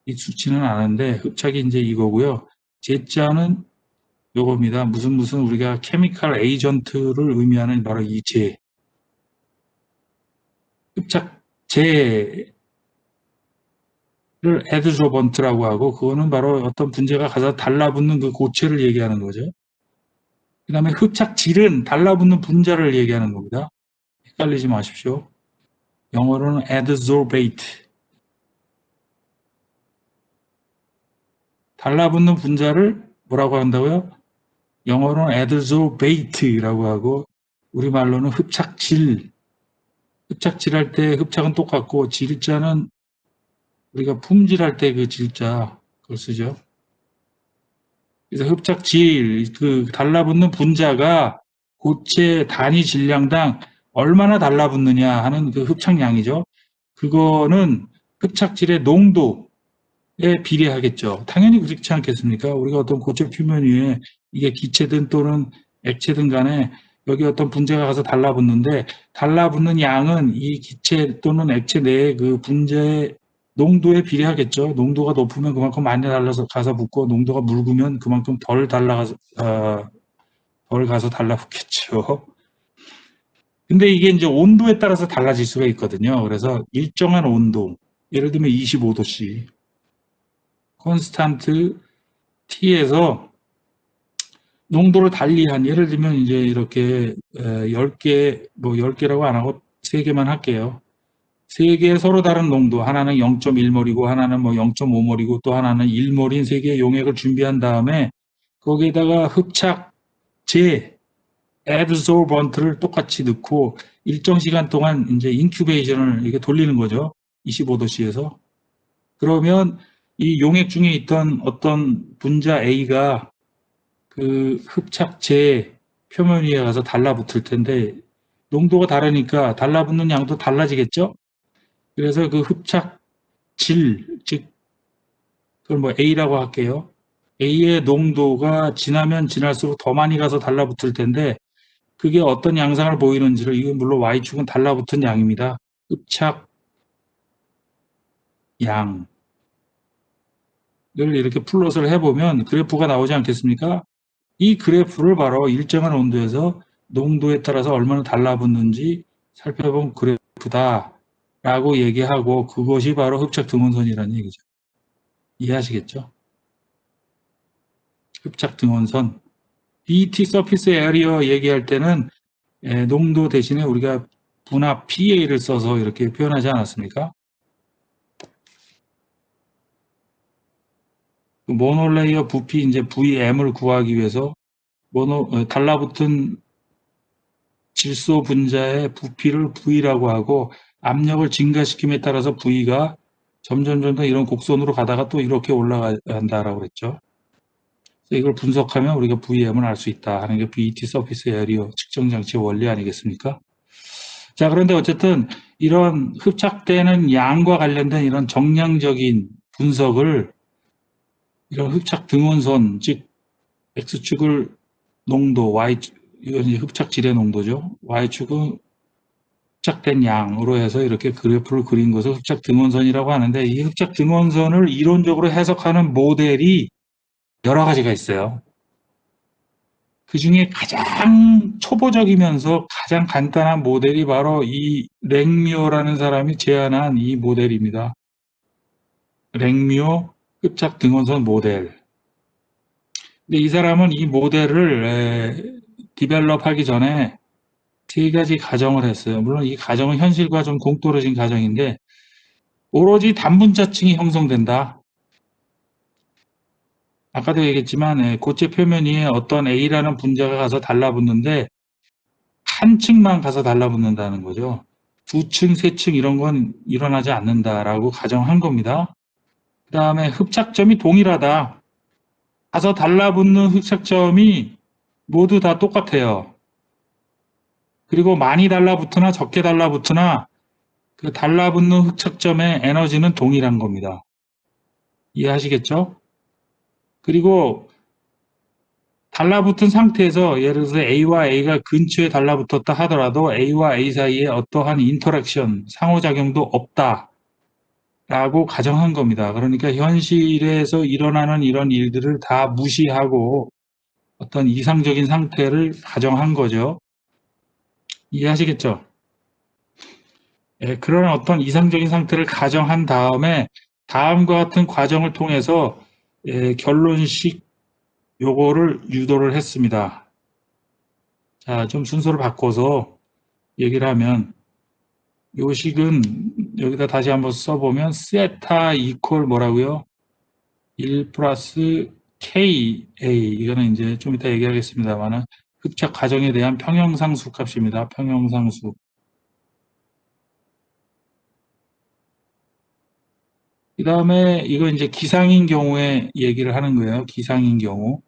익숙치는 않은데 흡착이 이제 이거고요. 제자는 요겁니다. 무슨 우리가 케미컬 에이전트를 의미하는 바로 이 제. 흡착제를 애드소번트라고 하고 그거는 바로 어떤 분자가 가서 달라붙는 그 고체를 얘기하는 거죠. 그 다음에 흡착질은 달라붙는 분자를 얘기하는 겁니다. 헷갈리지 마십시오. 영어로는 adsorbate. 달라붙는 분자를 뭐라고 한다고요? 영어로는 adsorbate라고 하고 우리말로는 흡착질. 흡착질할 때 흡착은 똑같고 질자는 우리가 품질할 때 그 질자 그걸 쓰죠. 그래서 흡착질 그 달라붙는 분자가 고체 단위 질량당 얼마나 달라붙느냐 하는 그 흡착량이죠. 그거는 흡착질의 농도에 비례하겠죠. 당연히 그렇지 않겠습니까? 우리가 어떤 고체 표면 위에 이게 기체든 또는 액체든 간에 여기 어떤 분자가 가서 달라붙는데 달라붙는 양은 이 기체 또는 액체 내의 그 분자의 농도에 비례하겠죠. 농도가 높으면 그만큼 많이 달라서 가서 붙고 농도가 묽으면 그만큼 덜 가서 달라붙겠죠. 근데 이게 이제 온도에 따라서 달라질 수가 있거든요. 그래서 일정한 온도, 예를 들면 25도씨, 콘스탄트 T에서 농도를 달리한, 예를 들면 이제 이렇게 10개, 뭐 10개라고 안 하고 3개만 할게요. 3개 서로 다른 농도, 하나는 0.1몰이고 하나는 뭐 0.5몰이고 또 하나는 1몰인 3개의 용액을 준비한 다음에 거기에다가 흡착제, adsorbent를 똑같이 넣고 일정 시간 동안 이제 인큐베이션을 이렇게 돌리는 거죠. 25도씨에서. 그러면 이 용액 중에 있던 어떤 분자 A가 그 흡착제 표면 위에 가서 달라붙을 텐데 농도가 다르니까 달라붙는 양도 달라지겠죠? 그래서 그 흡착질, 즉 그걸 뭐 A라고 할게요. A의 농도가 지나면 지날수록 더 많이 가서 달라붙을 텐데 그게 어떤 양상을 보이는지를, 이건 물론 Y축은 달라붙은 양입니다. 흡착 양을 이렇게 플롯을 해보면 그래프가 나오지 않겠습니까? 이 그래프를 바로 일정한 온도에서 농도에 따라서 얼마나 달라붙는지 살펴본 그래프다라고 얘기하고, 그것이 바로 흡착 등원선이라는 얘기죠. 이해하시겠죠? 흡착 등원선. BT 서피스 에리어 얘기할 때는 농도 대신에 우리가 분압 PA를 써서 이렇게 표현하지 않았습니까? 그 모노레이어 부피 이제 VM을 구하기 위해서 달라붙은 질소 분자의 부피를 V라고 하고 압력을 증가시킴에 따라서 V가 점점 더 이런 곡선으로 가다가 또 이렇게 올라간다라고 그랬죠. 그래서 이걸 분석하면 우리가 VM을 알 수 있다 하는 게 BT 서피스 에리어 측정 장치의 원리 아니겠습니까? 자, 그런데 어쨌든 이런 흡착되는 양과 관련된 이런 정량적인 분석을, 이런 흡착 등원선, 즉 X축을 농도, 이건 이제 흡착질의 농도죠. Y축은 흡착된 양으로 해서 이렇게 그래프를 그린 것을 흡착 등원선이라고 하는데, 이 흡착 등원선을 이론적으로 해석하는 모델이 여러 가지가 있어요. 그 중에 가장 초보적이면서 가장 간단한 모델이 바로 이 랭뮤어라는 사람이 제안한 이 모델입니다. 랭뮤어 흡착 등원선 모델. 근데 이 사람은 이 모델을 디벨롭하기 전에 3가지 가정을 했어요. 물론 이 가정은 현실과 좀 동떨어진 가정인데, 오로지 단분자층이 형성된다. 아까도 얘기했지만 고체 표면 위에 어떤 A라는 분자가 가서 달라붙는데 한 층만 가서 달라붙는다는 거죠. 2층, 3층 이런 건 일어나지 않는다라고 가정한 겁니다. 그 다음에 흡착점이 동일하다. 가서 달라붙는 흡착점이 모두 다 똑같아요. 그리고 많이 달라붙으나 적게 달라붙으나 그 달라붙는 흡착점의 에너지는 동일한 겁니다. 이해하시겠죠? 그리고 달라붙은 상태에서 예를 들어서 A와 A가 근처에 달라붙었다 하더라도 A와 A 사이에 어떠한 인터랙션, 상호작용도 없다라고 가정한 겁니다. 그러니까 현실에서 일어나는 이런 일들을 다 무시하고 어떤 이상적인 상태를 가정한 거죠. 이해하시겠죠? 그런 어떤 이상적인 상태를 가정한 다음에 다음과 같은 과정을 통해서 결론식 요거를 유도를 했습니다. 자, 좀 순서를 바꿔서 얘기를 하면, 요 식은 여기다 다시 한번 써보면 세타 이퀄 뭐라고요? 1 플러스 KA, 이거는 이제 좀 이따 얘기하겠습니다만은 흡착 과정에 대한 평형상수 값입니다. 평형상수. 그 다음에 이거 이제 기상인 경우에 얘기를 하는 거예요. 기상인 경우.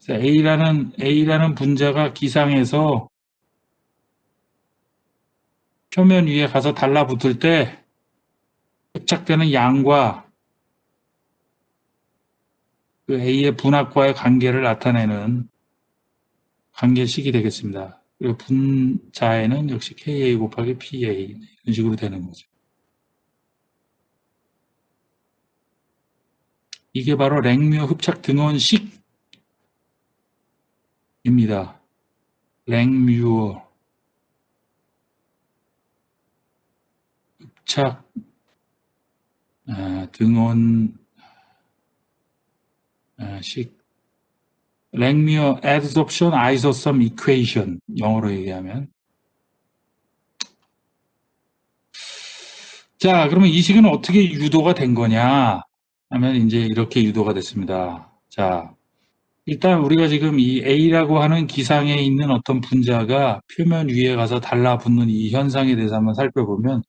A라는 분자가 기상해서 표면 위에 가서 달라붙을 때 흡착되는 양과 그 A의 분압과의 관계를 나타내는 관계식이 되겠습니다. 그리고 분자에는 역시 KA 곱하기 PA 이런 식으로 되는 거죠. 이게 바로 랭뮤어 흡착 등원식입니다. 랭뮤어 흡착 등원식. 랭미어 adsorption isosome equation, 영어로 얘기하면. 자, 그러면 이 식은 어떻게 유도가 된 거냐 하면 이제 이렇게 유도가 됐습니다. 자, 일단 우리가 지금 이 A라고 하는 기상에 있는 어떤 분자가 표면 위에 가서 달라붙는 이 현상에 대해서 한번 살펴보면,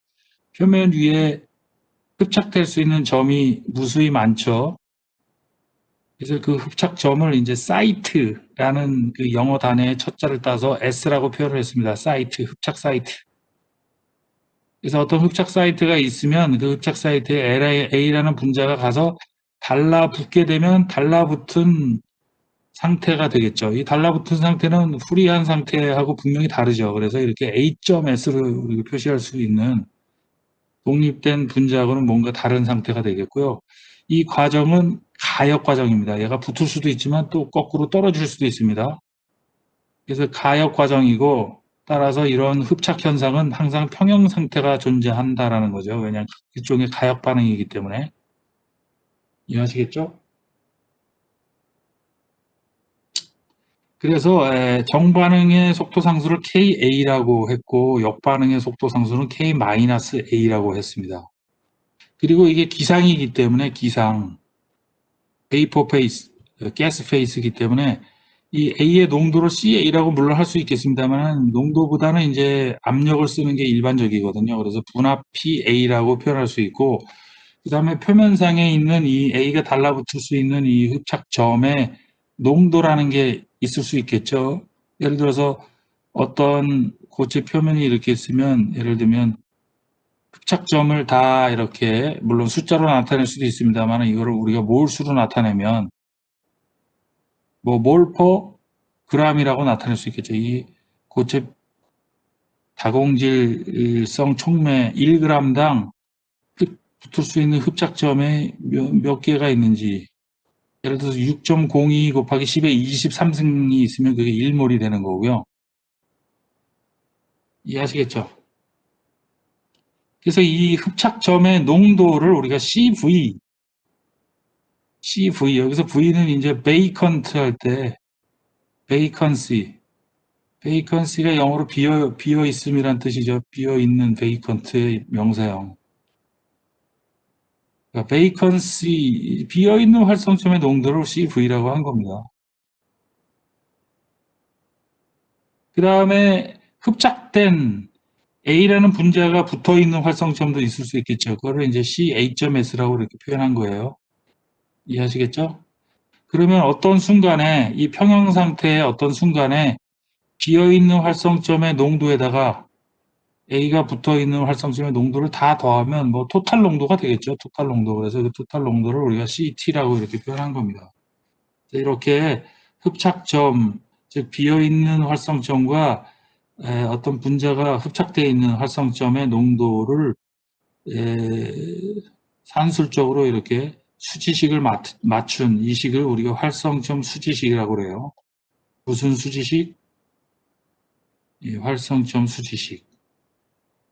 표면 위에 흡착될 수 있는 점이 무수히 많죠. 그래서 그 흡착점을 이제 사이트라는 그 영어 단어의 첫 자를 따서 S라고 표현을 했습니다. 사이트, 흡착 사이트. 그래서 어떤 흡착 사이트가 있으면 그 흡착 사이트에 A라는 분자가 가서 달라붙게 되면 달라붙은 상태가 되겠죠. 이 달라붙은 상태는 프리한 상태하고 분명히 다르죠. 그래서 이렇게 A.S로 표시할 수 있는 독립된 분자하고는 뭔가 다른 상태가 되겠고요. 이 과정은 가역 과정입니다. 얘가 붙을 수도 있지만 또 거꾸로 떨어질 수도 있습니다. 그래서 가역 과정이고, 따라서 이런 흡착 현상은 항상 평형 상태가 존재한다라는 거죠. 왜냐하면 일종의 가역 반응이기 때문에. 이해하시겠죠? 그래서 정반응의 속도 상수를 KA라고 했고, 역반응의 속도 상수는 K-A라고 했습니다. 그리고 이게 기상이기 때문에 기상, 베이퍼 페이스, 가스 페이스이기 때문에 이 A의 농도를 CA라고 물론 할 수 있겠습니다만, 농도보다는 이제 압력을 쓰는 게 일반적이거든요. 그래서 분압 PA라고 표현할 수 있고, 그 다음에 표면상에 있는 이 A가 달라붙을 수 있는 이 흡착점의 농도라는 게 있을 수 있겠죠. 예를 들어서 어떤 고체 표면이 이렇게 있으면, 예를 들면 흡착점을 다 이렇게, 물론 숫자로 나타낼 수도 있습니다만, 이거를 우리가 몰수로 나타내면 뭐 몰퍼 그람이라고 나타낼 수 있겠죠. 이 고체 다공질성 촉매 1g당 붙을 수 있는 흡착점에 몇 개가 있는지, 예를 들어서 6.02 곱하기 10의 23승이 있으면 그게 1몰이 되는 거고요. 이해하시겠죠? 그래서 이 흡착점의 농도를 우리가 CV, 여기서 V는 이제 베이컨트 할 때 베이컨시가 영어로 비어 있음이란 뜻이죠. 비어 있는 베이컨트의 명사형. 그러니까 베이컨시, 비어 있는 활성점의 농도를 CV라고 한 겁니다. 그 다음에 흡착된 A라는 분자가 붙어 있는 활성점도 있을 수 있겠죠. 그거를 이제 CA.S라고 이렇게 표현한 거예요. 이해하시겠죠? 그러면 어떤 순간에, 이 평형 상태의 어떤 순간에 비어 있는 활성점의 농도에다가 A가 붙어 있는 활성점의 농도를 다 더하면 뭐 토탈 농도가 되겠죠. 토탈 농도. 그래서 그 토탈 농도를 우리가 CT라고 이렇게 표현한 겁니다. 이렇게 흡착점, 즉 비어 있는 활성점과 어떤 분자가 흡착되어 있는 활성점의 농도를 산술적으로 이렇게 수치식을 맞춘 이 식을 우리가 활성점 수치식이라고 그래요. 무슨 수치식? 활성점 수치식.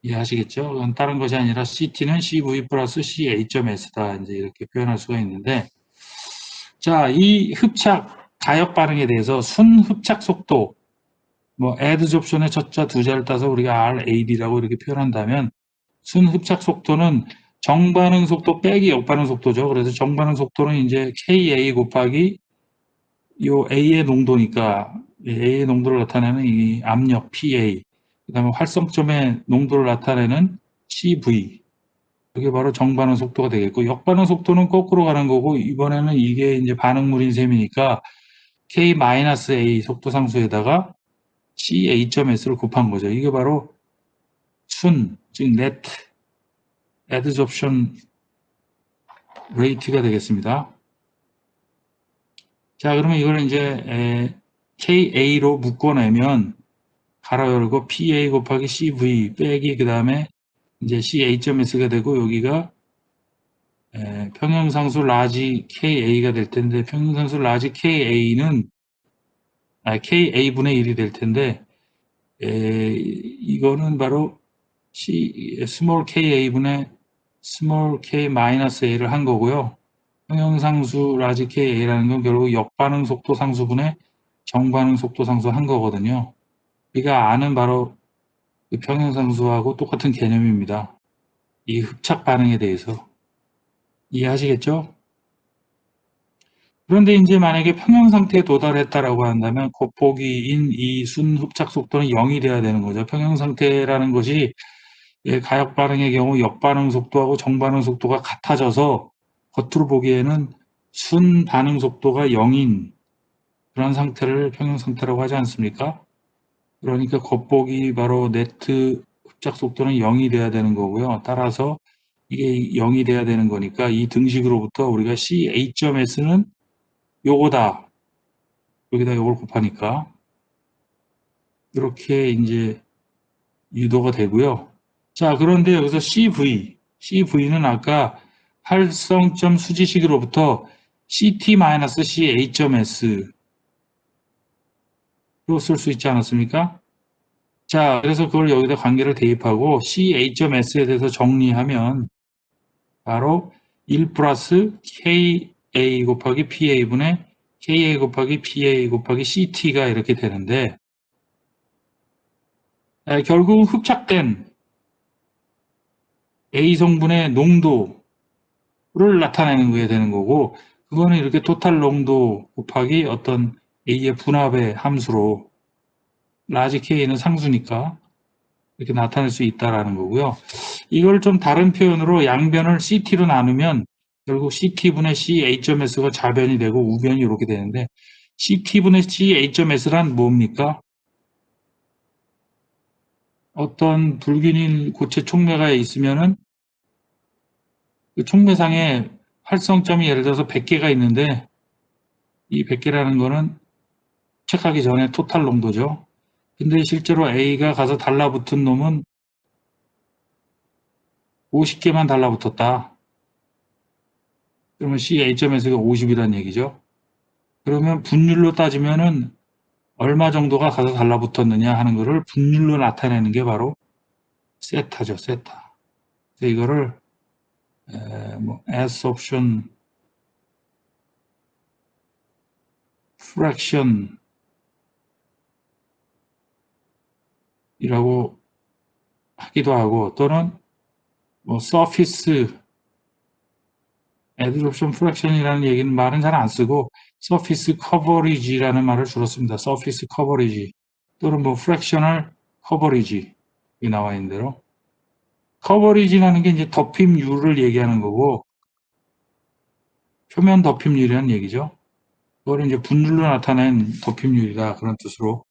이해하시겠죠? 그건 다른 것이 아니라 CT는 CV 플러스 CA.S다. 이제 이렇게 표현할 수가 있는데, 자, 이 흡착, 가역 반응에 대해서 순 흡착 속도, 뭐, adsorption의 첫자 두 자를 따서 우리가 RAD라고 이렇게 표현한다면, 순 흡착 속도는 정반응 속도 빼기 역반응 속도죠. 그래서 정반응 속도는 이제 KA 곱하기 요 A의 농도니까, A의 농도를 나타내는 이 압력 PA, 그 다음에 활성점의 농도를 나타내는 CV, 이게 바로 정반응 속도가 되겠고, 역반응 속도는 거꾸로 가는 거고, 이번에는 이게 이제 반응물인 셈이니까 K-A 속도 상수에다가 CA.S를 곱한 거죠. 이게 바로 순, 즉 net adsorption rate가 되겠습니다. 자, 그러면 이걸 이제 KA로 묶어내면 가로 열고 PA 곱하기 CV 빼기 그 다음에 이제 CA.S가 되고, 여기가 평형상수 라지 KA가 될 텐데, 평형상수 라지 KA는 KA분의 1이 될 텐데, 이거는 바로 스몰 KA분의 스몰 K-A를 한 거고요. 평형상수 라지 Ka라는 건 결국 역반응 속도 상수분의 정반응 속도 상수 한 거거든요. 우리가 아는 바로 그 평형상수하고 똑같은 개념입니다. 이 흡착 반응에 대해서. 이해하시겠죠? 그런데 이제 만약에 평형 상태에 도달했다라고 한다면 곱보기인 이 순 흡착 속도는 0이 돼야 되는 거죠. 평형 상태라는 것이 가역 반응의 경우 역반응 속도하고 정반응 속도가 같아져서 겉으로 보기에는 순 반응 속도가 0인 그런 상태를 평형 상태라고 하지 않습니까? 그러니까 겉보기 바로 네트 흡착 속도는 0이 돼야 되는 거고요. 따라서 이게 0이 돼야 되는 거니까 이 등식으로부터 우리가 CA.S는 요거다. 여기다 요걸 곱하니까 이렇게 이제 유도가 되고요. 자, 그런데 여기서 CV는 아까 활성점 수지식으로부터 CT-CA.S로 쓸 수 있지 않았습니까? 자, 그래서 그걸 여기다 관계를 대입하고 CA.S에 대해서 정리하면 바로 1 플러스 KA 곱하기 PA분의 KA 곱하기 PA 곱하기 CT가 이렇게 되는데 결국 흡착된 A 성분의 농도를 나타내는 게 되는 거고 그거는 이렇게 토탈 농도 곱하기 어떤 A의 분합의 함수로 라지 K는 상수니까 이렇게 나타낼 수 있다라는 거고요. 이걸 좀 다른 표현으로 양변을 CT로 나누면 결국 CT분의 CA.S가 좌변이 되고 우변이 이렇게 되는데 CT분의 CA.S란 뭡니까? 어떤 불균일 고체 촉매가 있으면은 그 촉매상에 활성점이 예를 들어서 100개가 있는데 이 100개라는 거는 체크하기 전에 토탈 농도죠. 근데 실제로 A가 가서 달라붙은 놈은 50개만 달라붙었다. 그러면 CA.S가 50이라는 얘기죠. 그러면 분율로 따지면은 얼마 정도가 가서 달라붙었느냐 하는 거를 분율로 나타내는 게 바로 세타죠, 세타. 그래서 이거를 adsorption fraction이라고 하기도 하고 또는 surface adsorption fraction이라는 얘기는 말은 잘 안 쓰고 surface coverage라는 말을 주로 씁니다. surface coverage 또는 fractional coverage 이 나와 있는 대로 coverage라는 게 이제 덮임률을 얘기하는 거고 표면 덮임률이라는 얘기죠. 그거를 이제 분율로 나타낸 덮임률이다 그런 뜻으로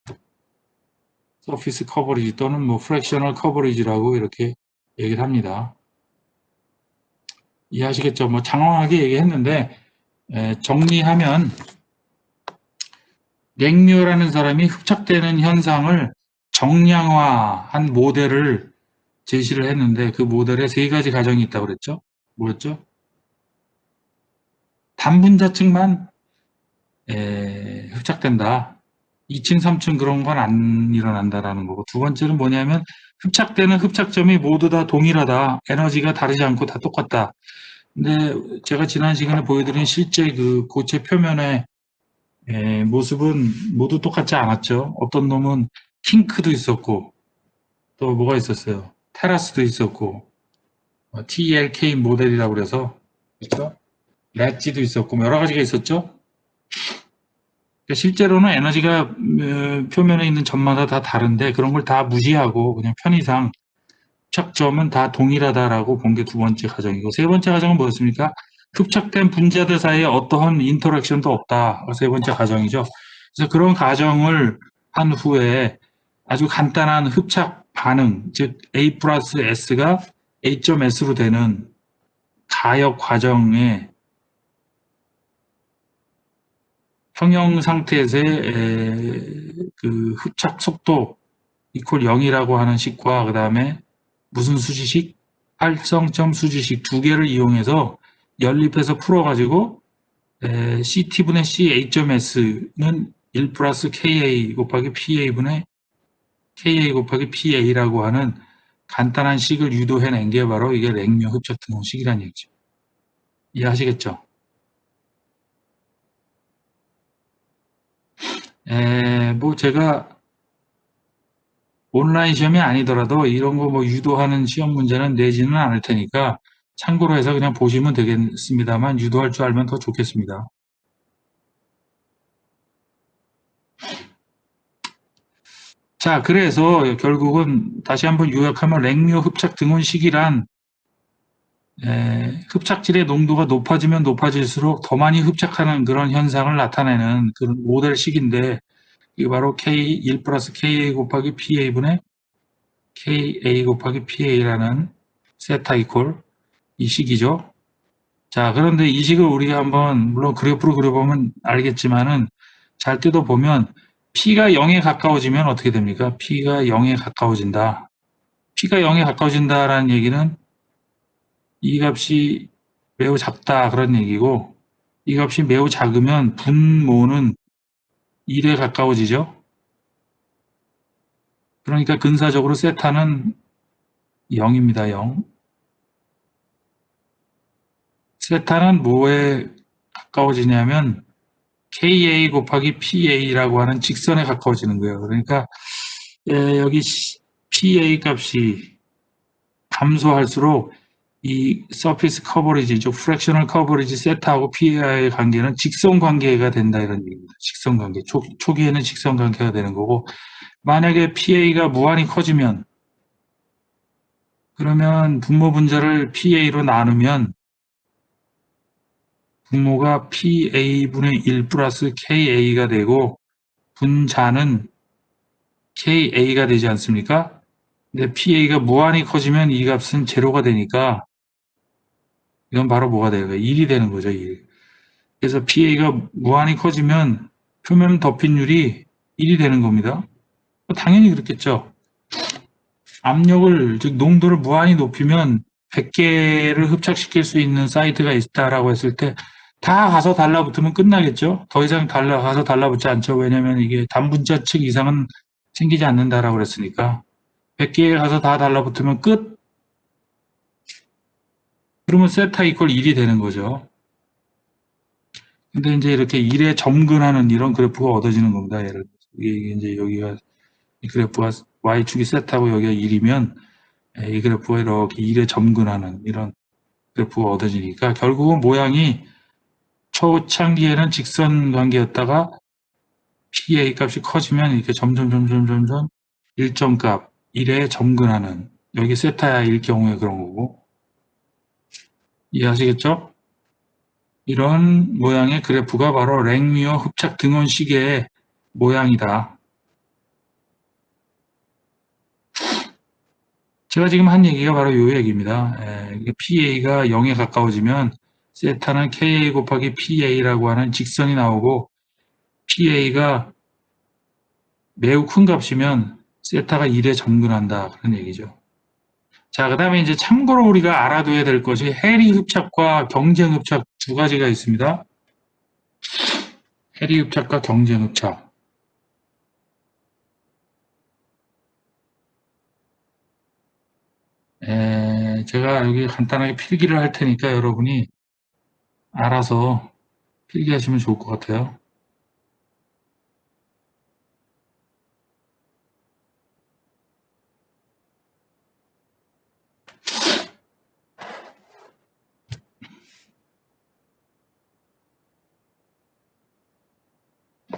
서피스 커버리지 또는 프랙셔널 커버리지라고 이렇게 얘기를 합니다. 이해하시겠죠? 장황하게 얘기했는데 정리하면 랭뮤어라는 사람이 흡착되는 현상을 정량화한 모델을 제시를 했는데 그 모델에 세 가지 가정이 있다고 그랬죠? 뭐였죠? 단분자층만 흡착된다. 2층, 3층 그런 건 안 일어난다라는 거고 두 번째는 뭐냐면 흡착되는 흡착점이 모두 다 동일하다. 에너지가 다르지 않고 다 똑같다. 근데 제가 지난 시간에 보여드린 실제 그 고체 표면의 모습은 모두 똑같지 않았죠. 어떤 놈은 핑크도 있었고 또 뭐가 있었어요. 테라스도 있었고 TLK 모델이라고 그래서 그렇죠? 렛지도 있었고 여러 가지가 있었죠. 실제로는 에너지가 표면에 있는 점마다 다 다른데 그런 걸 다 무시하고 그냥 편의상 흡착점은 다 동일하다라고 본 게 두 번째 가정이고 세 번째 가정은 뭐였습니까? 흡착된 분자들 사이에 어떠한 인터랙션도 없다. 세 번째 가정이죠. 그래서 그런 가정을 한 후에 아주 간단한 흡착 반응, 즉 A 플러스 S가 A.S로 되는 가역 과정의 평형 상태에서의 그 흡착 속도 이퀄 0이라고 하는 식과 그 다음에 무슨 수지식? 활성점 수지식 두 개를 이용해서 연립해서 풀어가지고 CT분의 CA.S는 1 플러스 KA 곱하기 PA분의 KA 곱하기 PA라고 하는 간단한 식을 유도해낸 게 바로 이게 랭뮤어 흡착 등원식이라는 얘기죠. 이해하시겠죠? 그리고 제가 온라인 시험이 아니더라도 이런 거 뭐 유도하는 시험 문제는 내지는 않을 테니까 참고로 해서 그냥 보시면 되겠습니다만 유도할 줄 알면 더 좋겠습니다. 자, 그래서 결국은 다시 한번 요약하면 랭묘 흡착 등원 시기란 흡착질의 농도가 높아지면 높아질수록 더 많이 흡착하는 그런 현상을 나타내는 그런 모델 식인데 이게 바로 K1 플러스 KA 곱하기 PA분의 KA 곱하기 PA라는 세타 이퀄 이 식이죠. 자, 그런데 이 식을 우리가 한번 물론 그래프로 그려보면 알겠지만은 잘 뜯어보면 P가 0에 가까워지면 어떻게 됩니까? P가 0에 가까워진다. P가 0에 가까워진다라는 얘기는 이 값이 매우 작다 그런 얘기고 이 값이 매우 작으면 분모는 1에 가까워지죠. 그러니까 근사적으로 세타는 0입니다. 0. 세타는 뭐에 가까워지냐면 KA 곱하기 PA라고 하는 직선에 가까워지는 거예요. 그러니까 여기 PA 값이 감소할수록 이 서피스 커버리지죠. 프랙셔널 커버리지 세타하고 PA의 관계는 직선 관계가 된다 이런 얘기입니다. 직선 관계. 초기에는 직선 관계가 되는 거고 만약에 PA가 무한히 커지면 그러면 분모 분자를 PA로 나누면 분모가 PA분의 1 플러스 KA가 되고 분자는 KA가 되지 않습니까? 근데 PA가 무한히 커지면 이 값은 제로가 되니까 이건 바로 뭐가 돼요? 1이 되는 거죠. 1. 그래서 PA가 무한히 커지면 표면 덮인율이 1이 되는 겁니다. 당연히 그렇겠죠. 압력을 즉 농도를 무한히 높이면 100개를 흡착시킬 수 있는 사이트가 있다라고 했을 때 다 가서 달라붙으면 끝나겠죠. 더 이상 가서 달라붙지 않죠. 왜냐하면 이게 단분자 측 이상은 생기지 않는다라고 그랬으니까 100개에 가서 다 달라붙으면 끝. 그러면 세타 이퀄 1이 되는 거죠. 근데 이제 이렇게 1에 점근하는 이런 그래프가 얻어지는 겁니다. 예를 들어 이게 이제 여기가 이 그래프가 y축이 세타고 여기가 1이면 이 그래프가 이렇게 1에 점근하는 이런 그래프가 얻어지니까 결국은 모양이 초창기에는 직선 관계였다가 PA 값이 커지면 이렇게 점점 일정값 1에 점근하는 여기 세타일 경우에 그런 거고 이해하시겠죠? 이런 모양의 그래프가 바로 랭미어 흡착 등원 시계의 모양이다. 제가 지금 한 얘기가 바로 이 얘기입니다. PA가 0에 가까워지면 세타는 KA 곱하기 PA라고 하는 직선이 나오고 PA가 매우 큰 값이면 세타가 1에 점근한다. 그런 얘기죠. 자, 그 다음에 이제 참고로 우리가 알아둬야 될 것이 해리 흡착과 경쟁 흡착 두 가지가 있습니다. 해리 흡착과 경쟁 흡착. 제가 여기 간단하게 필기를 할 테니까 여러분이 알아서 필기하시면 좋을 것 같아요.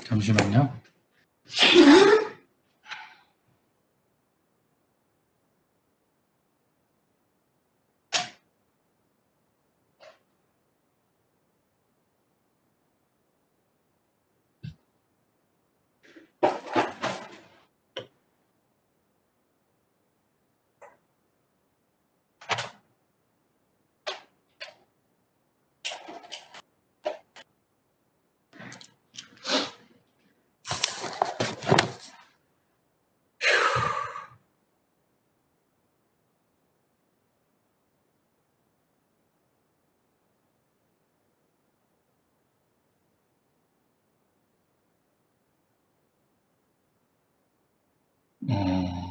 잠시만요. 어,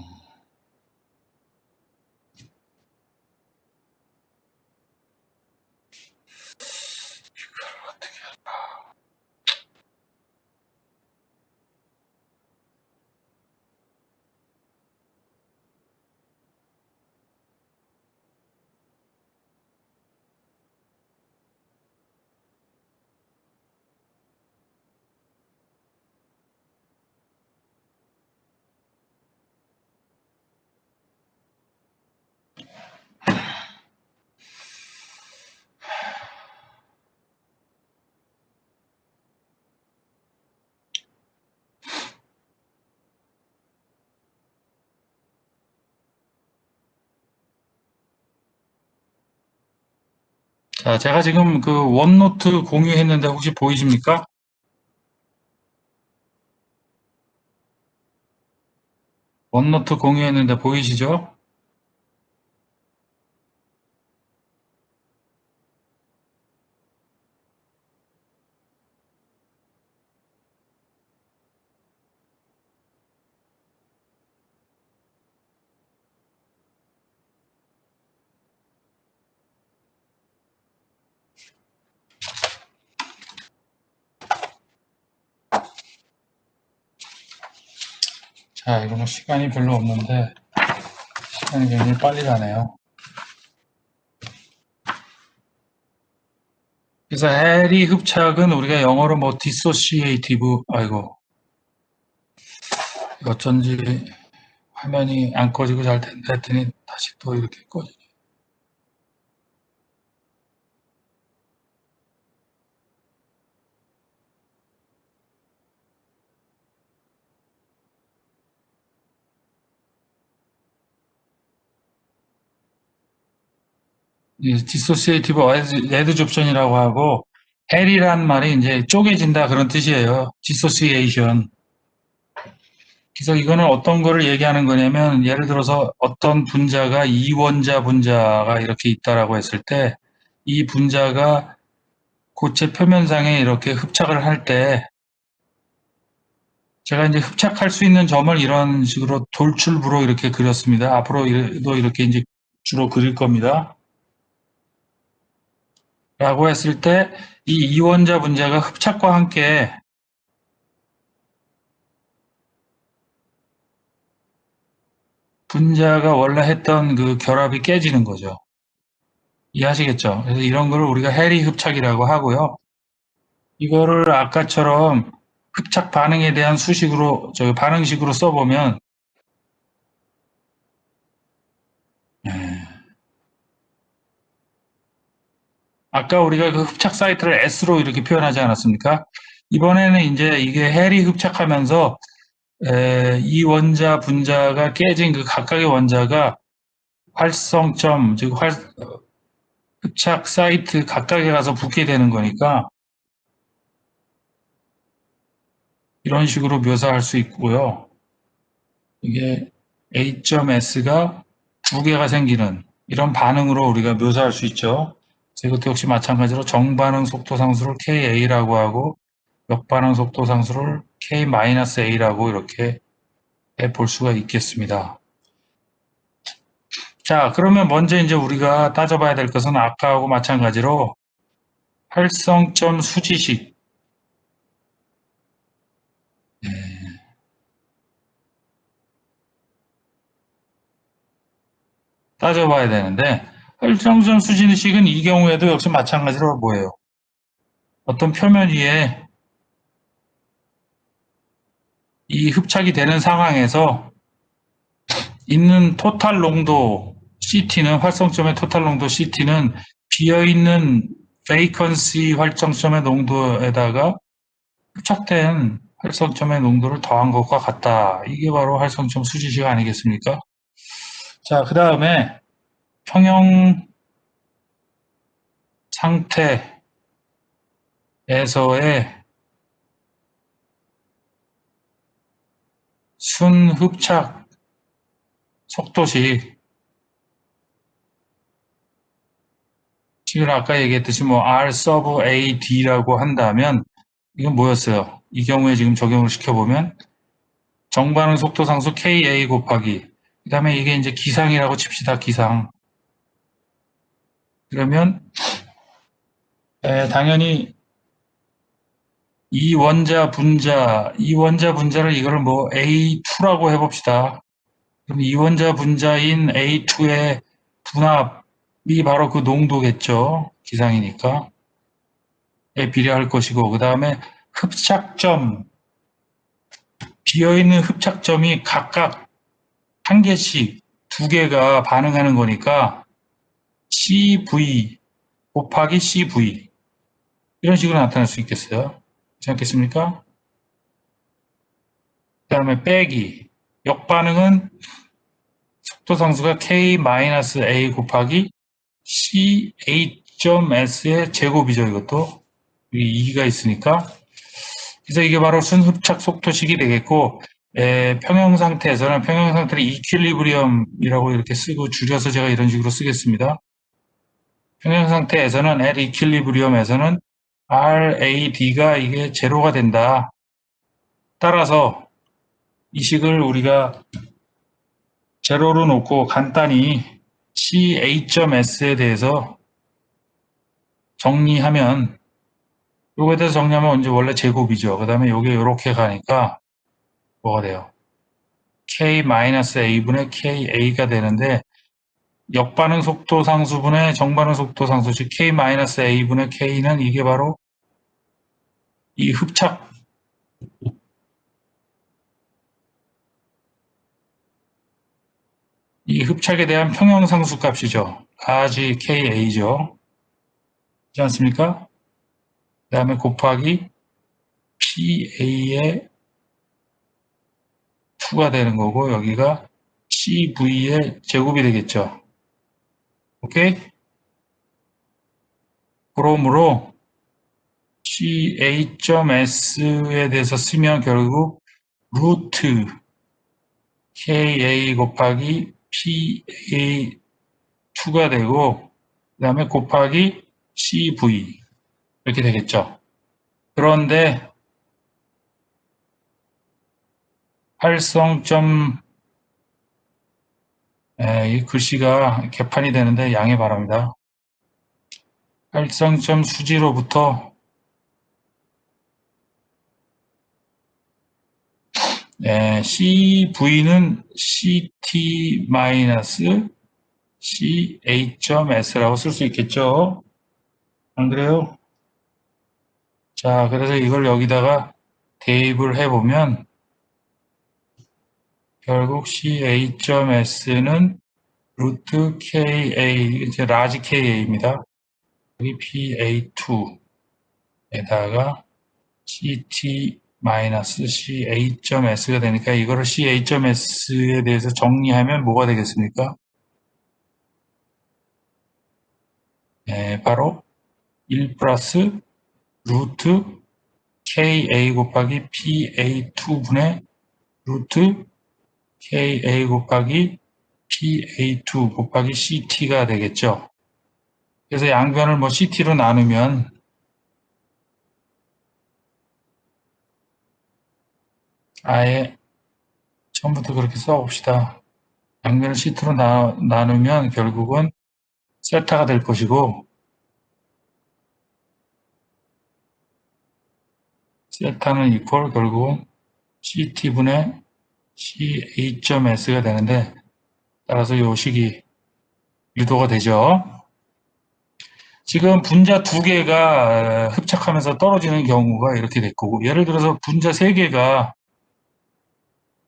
자, 제가 지금 그 원노트 공유했는데 혹시 보이십니까? 원노트 공유했는데 보이시죠? 자, 이거 뭐 시간이 별로 없는데 시간이 굉장히 빨리 가네요. 그래서 해리 흡착은 우리가 영어로 뭐 dissociative, 아이고, 어쩐지 화면이 안 꺼지고 잘 된다 했더니 다시 또 이렇게 꺼지네. 이 dissociative adsorption이라고 하고 해리란 말이 이제 쪼개진다 그런 뜻이에요. dissociation. 그래서 이거는 어떤 거를 얘기하는 거냐면 예를 들어서 어떤 분자가 이원자 분자가 이렇게 있다라고 했을 때 이 분자가 고체 표면상에 이렇게 흡착을 할 때 제가 이제 흡착할 수 있는 점을 이런 식으로 돌출부로 이렇게 그렸습니다. 앞으로도 이렇게 이제 주로 그릴 겁니다. 라고 했을 때 이 이원자 분자가 흡착과 함께 분자가 원래 했던 그 결합이 깨지는 거죠. 이해하시겠죠? 그래서 이런 거를 우리가 해리 흡착이라고 하고요. 이거를 아까처럼 흡착 반응에 대한 수식으로, 반응식으로 써보면, 예. 아까 우리가 그 흡착 사이트를 S로 이렇게 표현하지 않았습니까? 이번에는 이제 이게 해리 흡착하면서, 이 원자, 분자가 깨진 그 각각의 원자가 활성점, 즉, 흡착 사이트 각각에 가서 붙게 되는 거니까, 이런 식으로 묘사할 수 있고요. 이게 A.S가 두 개가 생기는 이런 반응으로 우리가 묘사할 수 있죠. 이것도 역시 마찬가지로 정반응 속도 상수를 KA라고 하고 역반응 속도 상수를 K-A라고 이렇게 볼 수가 있겠습니다. 자, 그러면 먼저 이제 우리가 따져봐야 될 것은 아까하고 마찬가지로 활성점 수지식. 네, 따져봐야 되는데 활성점 수지식은 이 경우에도 역시 마찬가지로 뭐예요? 어떤 표면 위에 이 흡착이 되는 상황에서 있는 토탈 농도 CT는 활성점의 토탈 농도 CT는 비어있는 vacancy 활성점의 농도에다가 흡착된 활성점의 농도를 더한 것과 같다. 이게 바로 활성점 수지식 아니겠습니까? 자, 그 다음에 평형 상태에서의 순흡착 속도식 지금 아까 얘기했듯이 뭐 R sub AD라고 한다면 이건 뭐였어요? 이 경우에 지금 적용을 시켜보면 정반응 속도 상수 KA 곱하기 그 다음에 이게 이제 기상이라고 칩시다. 기상. 그러면 당연히 이 원자 분자를 이거를 뭐 A2라고 해봅시다. 그럼 이 원자 분자인 A2의 분합이 바로 그 농도겠죠. 기상이니까. 에 비례할 것이고 그 다음에 흡착점 비어있는 흡착점이 각각 한 개씩 두 개가 반응하는 거니까 CV 곱하기 CV 이런 식으로 나타날 수 있겠어요. 그렇지 않겠습니까? 그 다음에 빼기 역반응은 속도 상수가 K-A 곱하기 CH 2.s의 제곱이죠, 이것도. 여기 2가 있으니까. 그래서 이게 바로 순흡착 속도식이 되겠고, 평형 상태에서는 평형 상태를 이퀄리브리엄이라고 이렇게 쓰고 줄여서 제가 이런 식으로 쓰겠습니다. 평형 상태에서는 at equilibrium에서는 RAD가 이게 제로가 된다. 따라서 이 식을 우리가 제로로 놓고 간단히 CA.S에 대해서 정리하면, 요거에 대해서 정리하면 이제 원래 제곱이죠. 그 다음에 요게 요렇게 가니까 뭐가 돼요? K-A분의 KA가 되는데, 역반응 속도 상수분의 정반응 속도 상수식 K-A분의 K는 이게 바로 이 흡착에 대한 평형상수 값이죠. RGKA죠. 그렇지 않습니까? 그 다음에 곱하기 PA의 2가 되는 거고, 여기가 CV의 제곱이 되겠죠. 오케이? 그러므로 CA.S에 대해서 쓰면 결국 루트 KA 곱하기 PA2가 되고, 그 다음에 곱하기 CV 이렇게 되겠죠. 그런데 활성점, 이 글씨가 개판이 되는데 양해 바랍니다. 활성점 수지로부터 CV는 CT-CA.S라고 쓸 수 있겠죠? 안 그래요? 자, 그래서 이걸 여기다가 대입을 해보면 결국 CA.S는 루트 KA, 이제 라지 KA입니다. 여기 PA2에다가 CT-CA.S가 되니까 이거를 CA.S에 대해서 정리하면 뭐가 되겠습니까? 바로 1 플러스 루트 KA 곱하기 PA2분의 루트 KA 곱하기 PA2 곱하기 CT가 되겠죠. 그래서 양변을 뭐 CT로 나누면 아예 처음부터 그렇게 써봅시다. 양변을 CT로 나누면 결국은 세타가 될 것이고, 세타는 이퀄 결국은 CT분의 CA.S가 되는데, 따라서 요 식이 유도가 되죠. 지금 분자 두 개가 흡착하면서 떨어지는 경우가 이렇게 됐고, 예를 들어서 분자 세 개가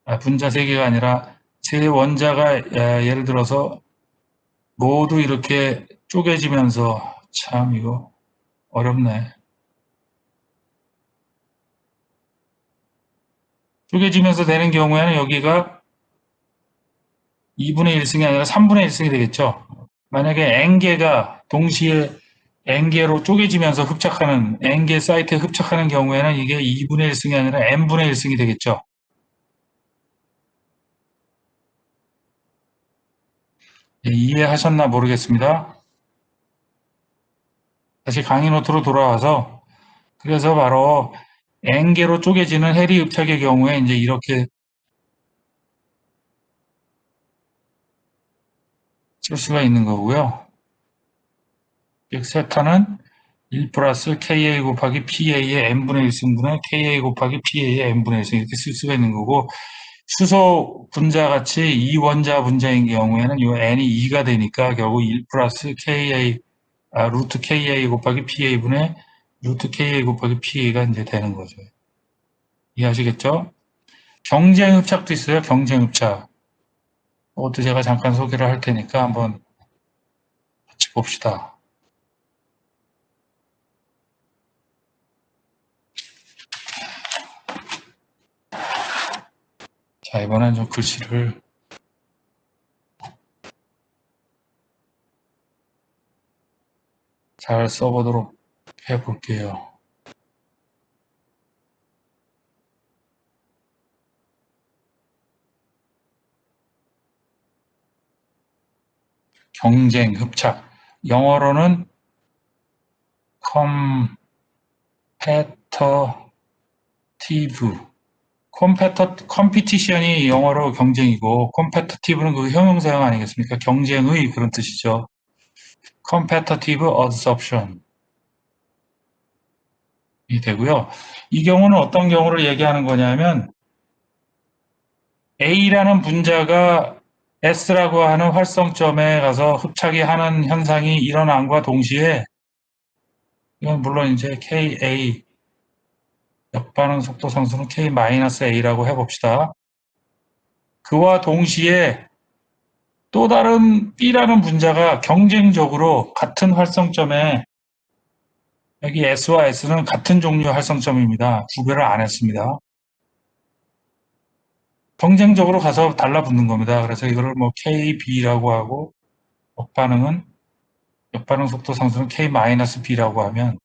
아니라 세 원자가 예를 들어서 모두 이렇게 쪼개지면서, 참 이거 어렵네. 쪼개지면서 되는 경우에는 여기가 2분의 1승이 아니라 3분의 1승이 되겠죠. 만약에 N개가 동시에 N개로 쪼개지면서 흡착하는, N개 사이트에 흡착하는 경우에는 이게 2분의 1승이 아니라 N분의 1승이 되겠죠. 이해하셨나 모르겠습니다. 다시 강의 노트로 돌아와서, 그래서 바로 N개로 쪼개지는 해리 흡착의 경우에 이제 이렇게 쓸 수가 있는 거고요. 세타는 1 플러스 KA 곱하기 PA의 N분의 1승분의 KA 곱하기 PA의 N분의 1승 이렇게 쓸 수가 있는 거고, 수소 분자 같이 2원자 분자인 경우에는 이 N이 2가 되니까 결국 1 플러스 KA, 루트 KA 곱하기 PA분의 루트 KA 곱하기 PA가 이제 되는 거죠. 이해하시겠죠? 경쟁 흡착도 있어요. 경쟁 흡착. 그것도 제가 잠깐 소개를 할 테니까 한번 같이 봅시다. 자, 이번엔 좀 글씨를 잘 써보도록 해볼게요. 경쟁, 흡착. 영어로는 컴패터티브. 컴피티션이 영어로 경쟁이고, 컴패터티브는 그 형용사형 아니겠습니까? 경쟁의 그런 뜻이죠. competitive assumption이 되고요. 이 경우는 어떤 경우를 얘기하는 거냐면 A라는 분자가 S라고 하는 활성점에 가서 흡착이 하는 현상이 일어남과 동시에 이건 물론 이제 KA 역반응 속도 상수는 K-A라고 해봅시다. 그와 동시에 또 다른 B라는 분자가 경쟁적으로 같은 활성점에 여기 S와 S는 같은 종류의 활성점입니다. 구별을 안 했습니다. 경쟁적으로 가서 달라붙는 겁니다. 그래서 이거를 뭐 KB라고 하고 역반응 속도 상수는 K-B라고 하면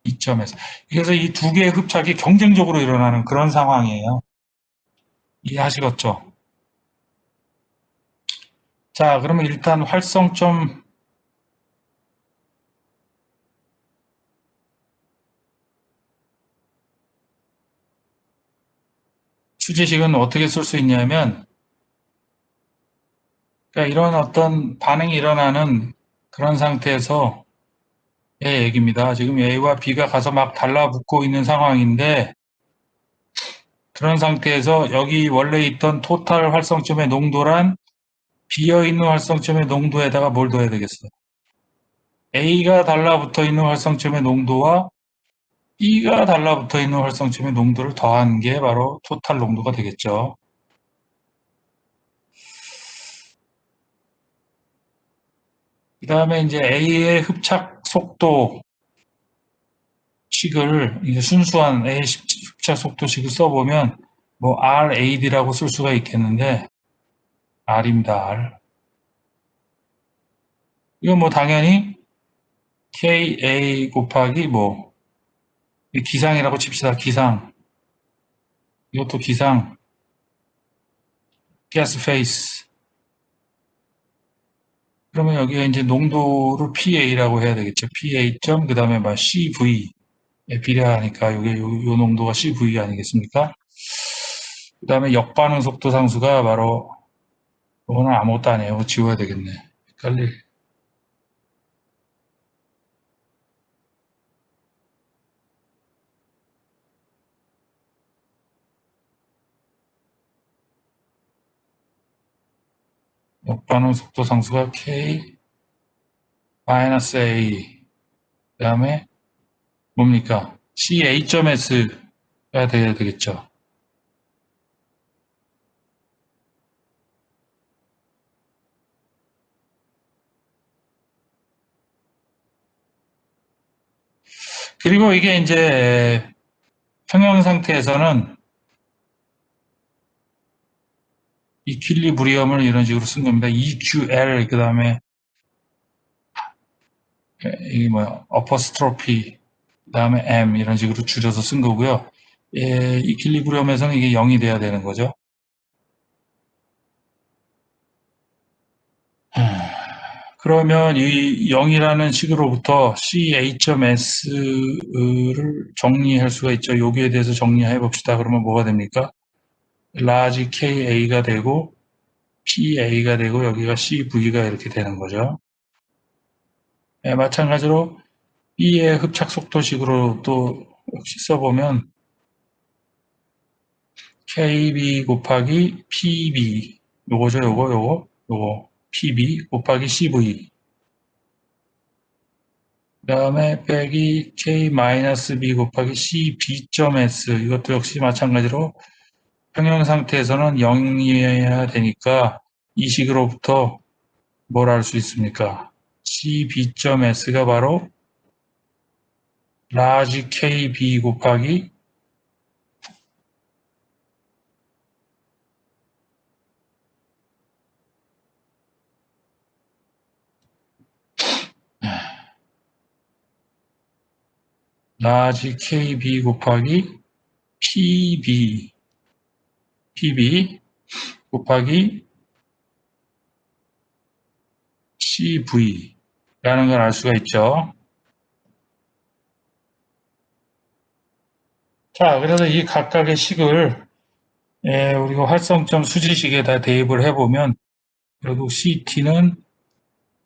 이점에서 그래서 이 두 개의 흡착이 경쟁적으로 일어나는 그런 상황이에요. 이해하시겠죠? 자, 그러면 일단 활성점 추제식은 어떻게 쓸 수 있냐면 그러니까 이런 어떤 반응이 일어나는 그런 상태에서 의 얘기입니다. 지금 A와 B가 가서 막 달라붙고 있는 상황인데 그런 상태에서 여기 원래 있던 토탈 활성점의 농도란 비어있는 활성점의 농도에다가 뭘 둬야 되겠어요? A가 달라붙어 있는 활성점의 농도와 B가 달라붙어 있는 활성점의 농도를 더한 게 바로 토탈 농도가 되겠죠. 그 다음에 이제 A의 흡착 속도 식을 이제 순수한 A의 흡착 속도식을 써보면 뭐 RAD라고 쓸 수가 있겠는데 R입니다. R. 이건 뭐 당연히 KA 곱하기 뭐 기상이라고 칩시다. 기상. 이것도 기상. 가스 페이스. 그러면 여기에 이제 농도를 PA라고 해야 되겠죠. PA 점 그다음에 막 CV에 비례하니까 이게 요 농도가 CV 아니겠습니까? 그다음에 역반응 속도 상수가 바로 이거는 아무것도 아니에요. 이거 지워야 되겠네. 헷갈릴. 역반응 속도 상수가 K 마이너스 A 그다음에 뭡니까? CA.S가 돼야 되겠죠. 그리고 이게 이제 평형 상태에서는 이퀄리브리엄을 이런 식으로 쓴 겁니다. EQL 그다음에 이게 뭐야 어퍼스트로피 그다음에 M 이런 식으로 줄여서 쓴 거고요. 이퀄리브리엄에서는 이게 0이 돼야 되는 거죠. 그러면 이 0이라는 식으로부터 CA.S를 정리할 수가 있죠. 여기에 대해서 정리해 봅시다. 그러면 뭐가 됩니까? large KA가 되고 PA가 되고 여기가 CV가 이렇게 되는 거죠. 마찬가지로 B의 흡착 속도식으로 또 역시 써보면 KB 곱하기 PB 요거죠. 요거 PB 곱하기 CV 그 다음에 빼기 K-B 곱하기 CB.S 이것도 역시 마찬가지로 평형 상태에서는 0이어야 되니까 이 식으로부터 뭘 알 수 있습니까? CB.S가 바로 large KB 곱하기 라지 KB 곱하기 PB 곱하기 CV라는 걸 알 수가 있죠. 자, 그래서 이 각각의 식을 우리가 활성점 수지식에다 대입을 해보면 결국 CT는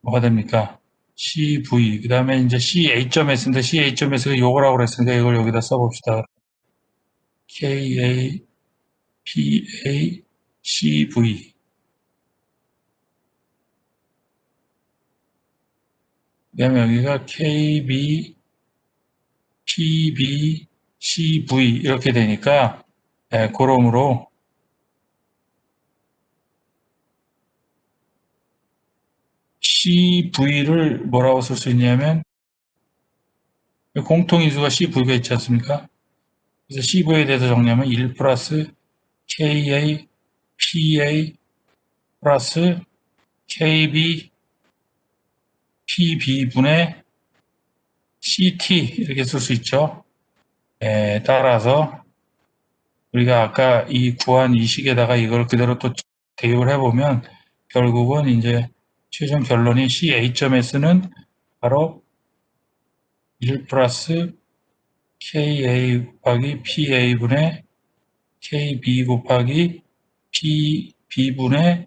뭐가 됩니까? CV, 그 다음에 이제 CA.S인데 CA.S가 요거라고 그랬으니까 이걸 여기다 써봅시다. KA, PA, CV. 그 다음에 여기가 KB, PB, CV 이렇게 되니까 그러므로 CV를 뭐라고 쓸 수 있냐면 공통인수가 CV가 있지 않습니까? 그래서 CV에 대해서 정리하면 1 플러스 KA, PA 플러스 KB, PB분의 CT 이렇게 쓸 수 있죠. 따라서 우리가 아까 이 구한 이 식에다가 이걸 그대로 또 대입을 해보면 결국은 이제 최종 결론이 CA.S는 바로 1 플러스 KA 곱하기 PA분의 KB 곱하기 PB분의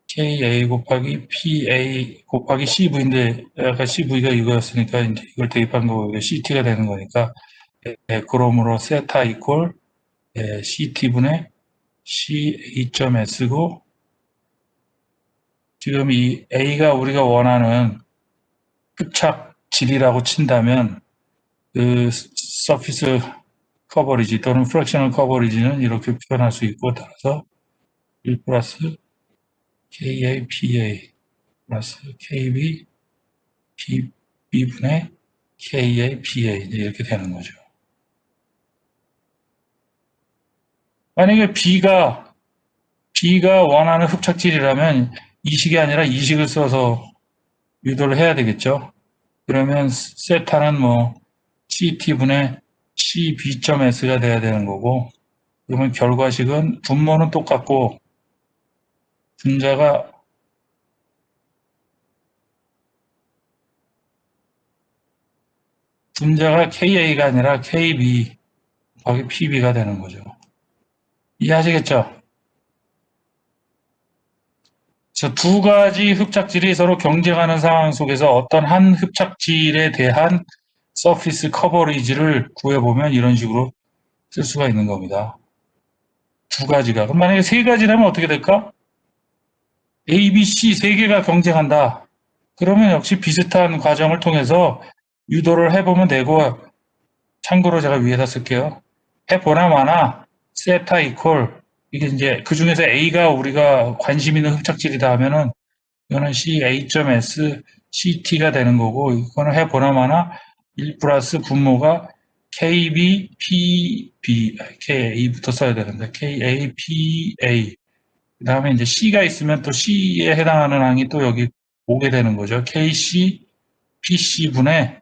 KA 곱하기 PA 곱하기 CV인데 아까 CV가 이거였으니까 이제 이걸 대입한 거고 이게 CT가 되는 거니까 그러므로 세타 이퀄 CT분의 CA.S고 지금 이 A가 우리가 원하는 흡착질이라고 친다면 그 서피스 커버리지 또는 프랙셔널 커버리지는 이렇게 표현할 수 있고 따라서 1 플러스 KA, PA 플러스 KB, B분의 KA, PA 이렇게 되는 거죠. 만약에 B가 원하는 흡착질이라면 이식이 아니라 이식을 써서 유도를 해야 되겠죠. 그러면 세타는 뭐 CT분의 CB.S가 돼야 되는 거고 그러면 결과식은 분모는 똑같고 분자가 KA가 아니라 KB 곱하기 PB가 되는 거죠. 이해하시겠죠? 그래서 두 가지 흡착질이 서로 경쟁하는 상황 속에서 어떤 한 흡착질에 대한 서피스 커버리지를 구해보면 이런 식으로 쓸 수가 있는 겁니다. 두 가지가. 그럼 만약에 세 가지라면 어떻게 될까? A, B, C 세 개가 경쟁한다. 그러면 역시 비슷한 과정을 통해서 유도를 해보면 되고 참고로 제가 위에다 쓸게요. 해보나 마나 세타 이퀄 이게 이제 그 중에서 A가 우리가 관심 있는 흡착질이다 하면은 이거는 CA.S, CT가 되는 거고 이거는 해보나 마나 1 플러스 분모가 KB, PB, KA부터 써야 되는데 KA, PA 그 다음에 이제 C가 있으면 또 C에 해당하는 항이 또 여기 오게 되는 거죠. KC, PC분의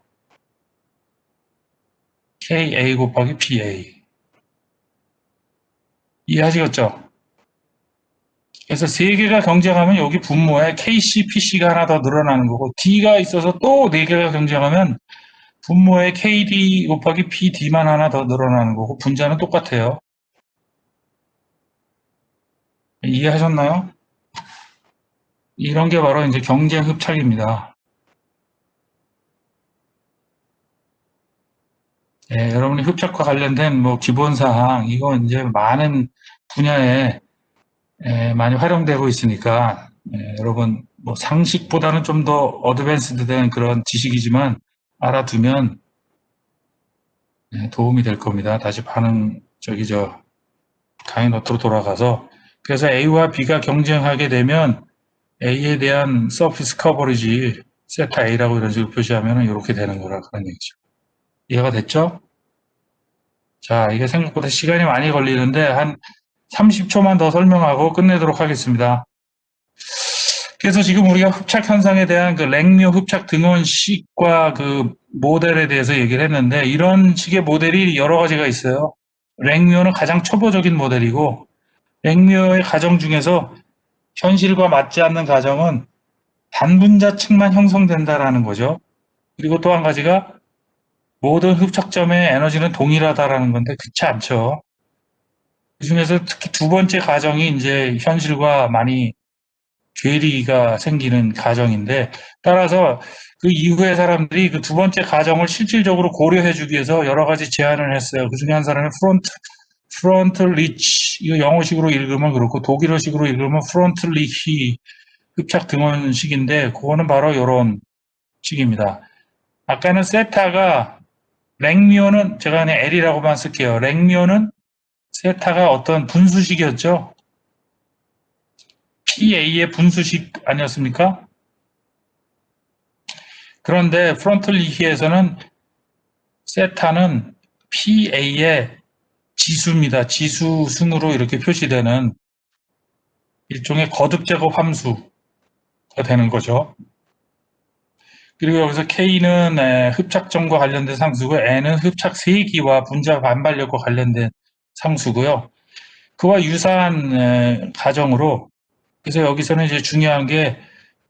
KA 곱하기 PA 이해하시겠죠? 그래서 세 개가 경쟁하면 여기 분모에 KC, PC가 하나 더 늘어나는 거고 D가 있어서 또 네 개가 경쟁하면 분모에 KD 곱하기 PD만 하나 더 늘어나는 거고 분자는 똑같아요. 이해하셨나요? 이런 게 바로 이제 경쟁 흡착입니다. 여러분이 흡착과 관련된 뭐 기본 사항 이거 이제 많은 분야에 많이 활용되고 있으니까 여러분 뭐 상식보다는 좀 더 어드밴스드된 그런 지식이지만 알아두면 도움이 될 겁니다. 다시 반응 강의 노트로 돌아가서 그래서 A와 B가 경쟁하게 되면 A에 대한 서피스 커버리지 세타 A라고 이런 식으로 표시하면 이렇게 되는 거라 그런 얘기죠. 이해가 됐죠? 자, 이게 생각보다 시간이 많이 걸리는데 한 30초만 더 설명하고 끝내도록 하겠습니다. 그래서 지금 우리가 흡착 현상에 대한 그 랭묘 흡착 등원식과 그 모델에 대해서 얘기를 했는데 이런 식의 모델이 여러 가지가 있어요. 랭묘는 가장 초보적인 모델이고 랭묘의 가정 중에서 현실과 맞지 않는 가정은 단분자 측만 형성된다라는 거죠. 그리고 또 한 가지가 모든 흡착점의 에너지는 동일하다라는 건데 그렇지 않죠. 그중에서 특히 두 번째 가정이 이제 현실과 많이 괴리가 생기는 가정인데 따라서 그 이후에 사람들이 그 두 번째 가정을 실질적으로 고려해주기 위해서 여러 가지 제안을 했어요. 그 중에 한 사람이 프론트 리치, 이거 영어식으로 읽으면 그렇고 독일어식으로 읽으면 프론트 리히 흡착 등원식인데 그거는 바로 이런 식입니다. 아까는 세타가 랭미오는 제가 그냥 L이라고만 쓸게요. 랭미오는 세타가 어떤 분수식이었죠. PA의 분수식 아니었습니까? 그런데 프론틀 리히에서는 세타는 PA의 지수입니다. 지수승으로 이렇게 표시되는 일종의 거듭 제곱 함수가 되는 거죠. 그리고 여기서 K는 흡착점과 관련된 상수고 N은 흡착 세기와 분자 반발력과 관련된 상수고요. 그와 유사한 가정으로 그래서 여기서는 이제 중요한 게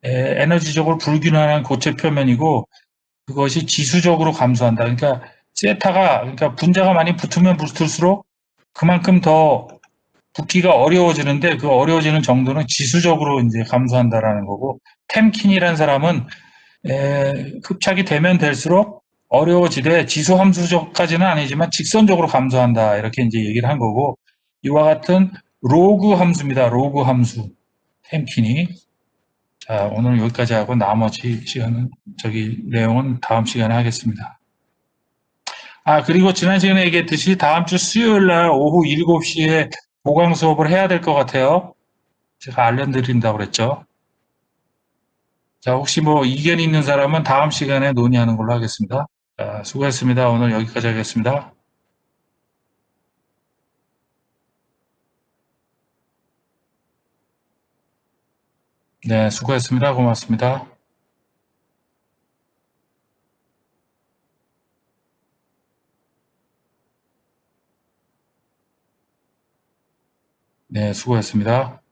에너지적으로 불균형한 고체 표면이고 그것이 지수적으로 감소한다. 그러니까 세타가 그러니까 분자가 많이 붙으면 붙을수록 그만큼 더 붙기가 어려워지는데 그 어려워지는 정도는 지수적으로 이제 감소한다라는 거고 템킨이라는 사람은 흡착이 되면 될수록 어려워지되 지수 함수적까지는 아니지만 직선적으로 감소한다 이렇게 이제 얘기를 한 거고 이와 같은 로그 함수입니다. 로그 함수 템킨이 자 오늘 여기까지 하고 나머지 시간은 내용은 다음 시간에 하겠습니다. 아 그리고 지난 시간에 얘기했듯이 다음 주 수요일 날 오후 7시에 보강 수업을 해야 될 것 같아요. 제가 알려드린다고 그랬죠. 자, 혹시 뭐 이견 있는 사람은 다음 시간에 논의하는 걸로 하겠습니다. 자, 수고했습니다. 오늘 여기까지 하겠습니다. 네, 수고했습니다. 고맙습니다. 네, 수고했습니다.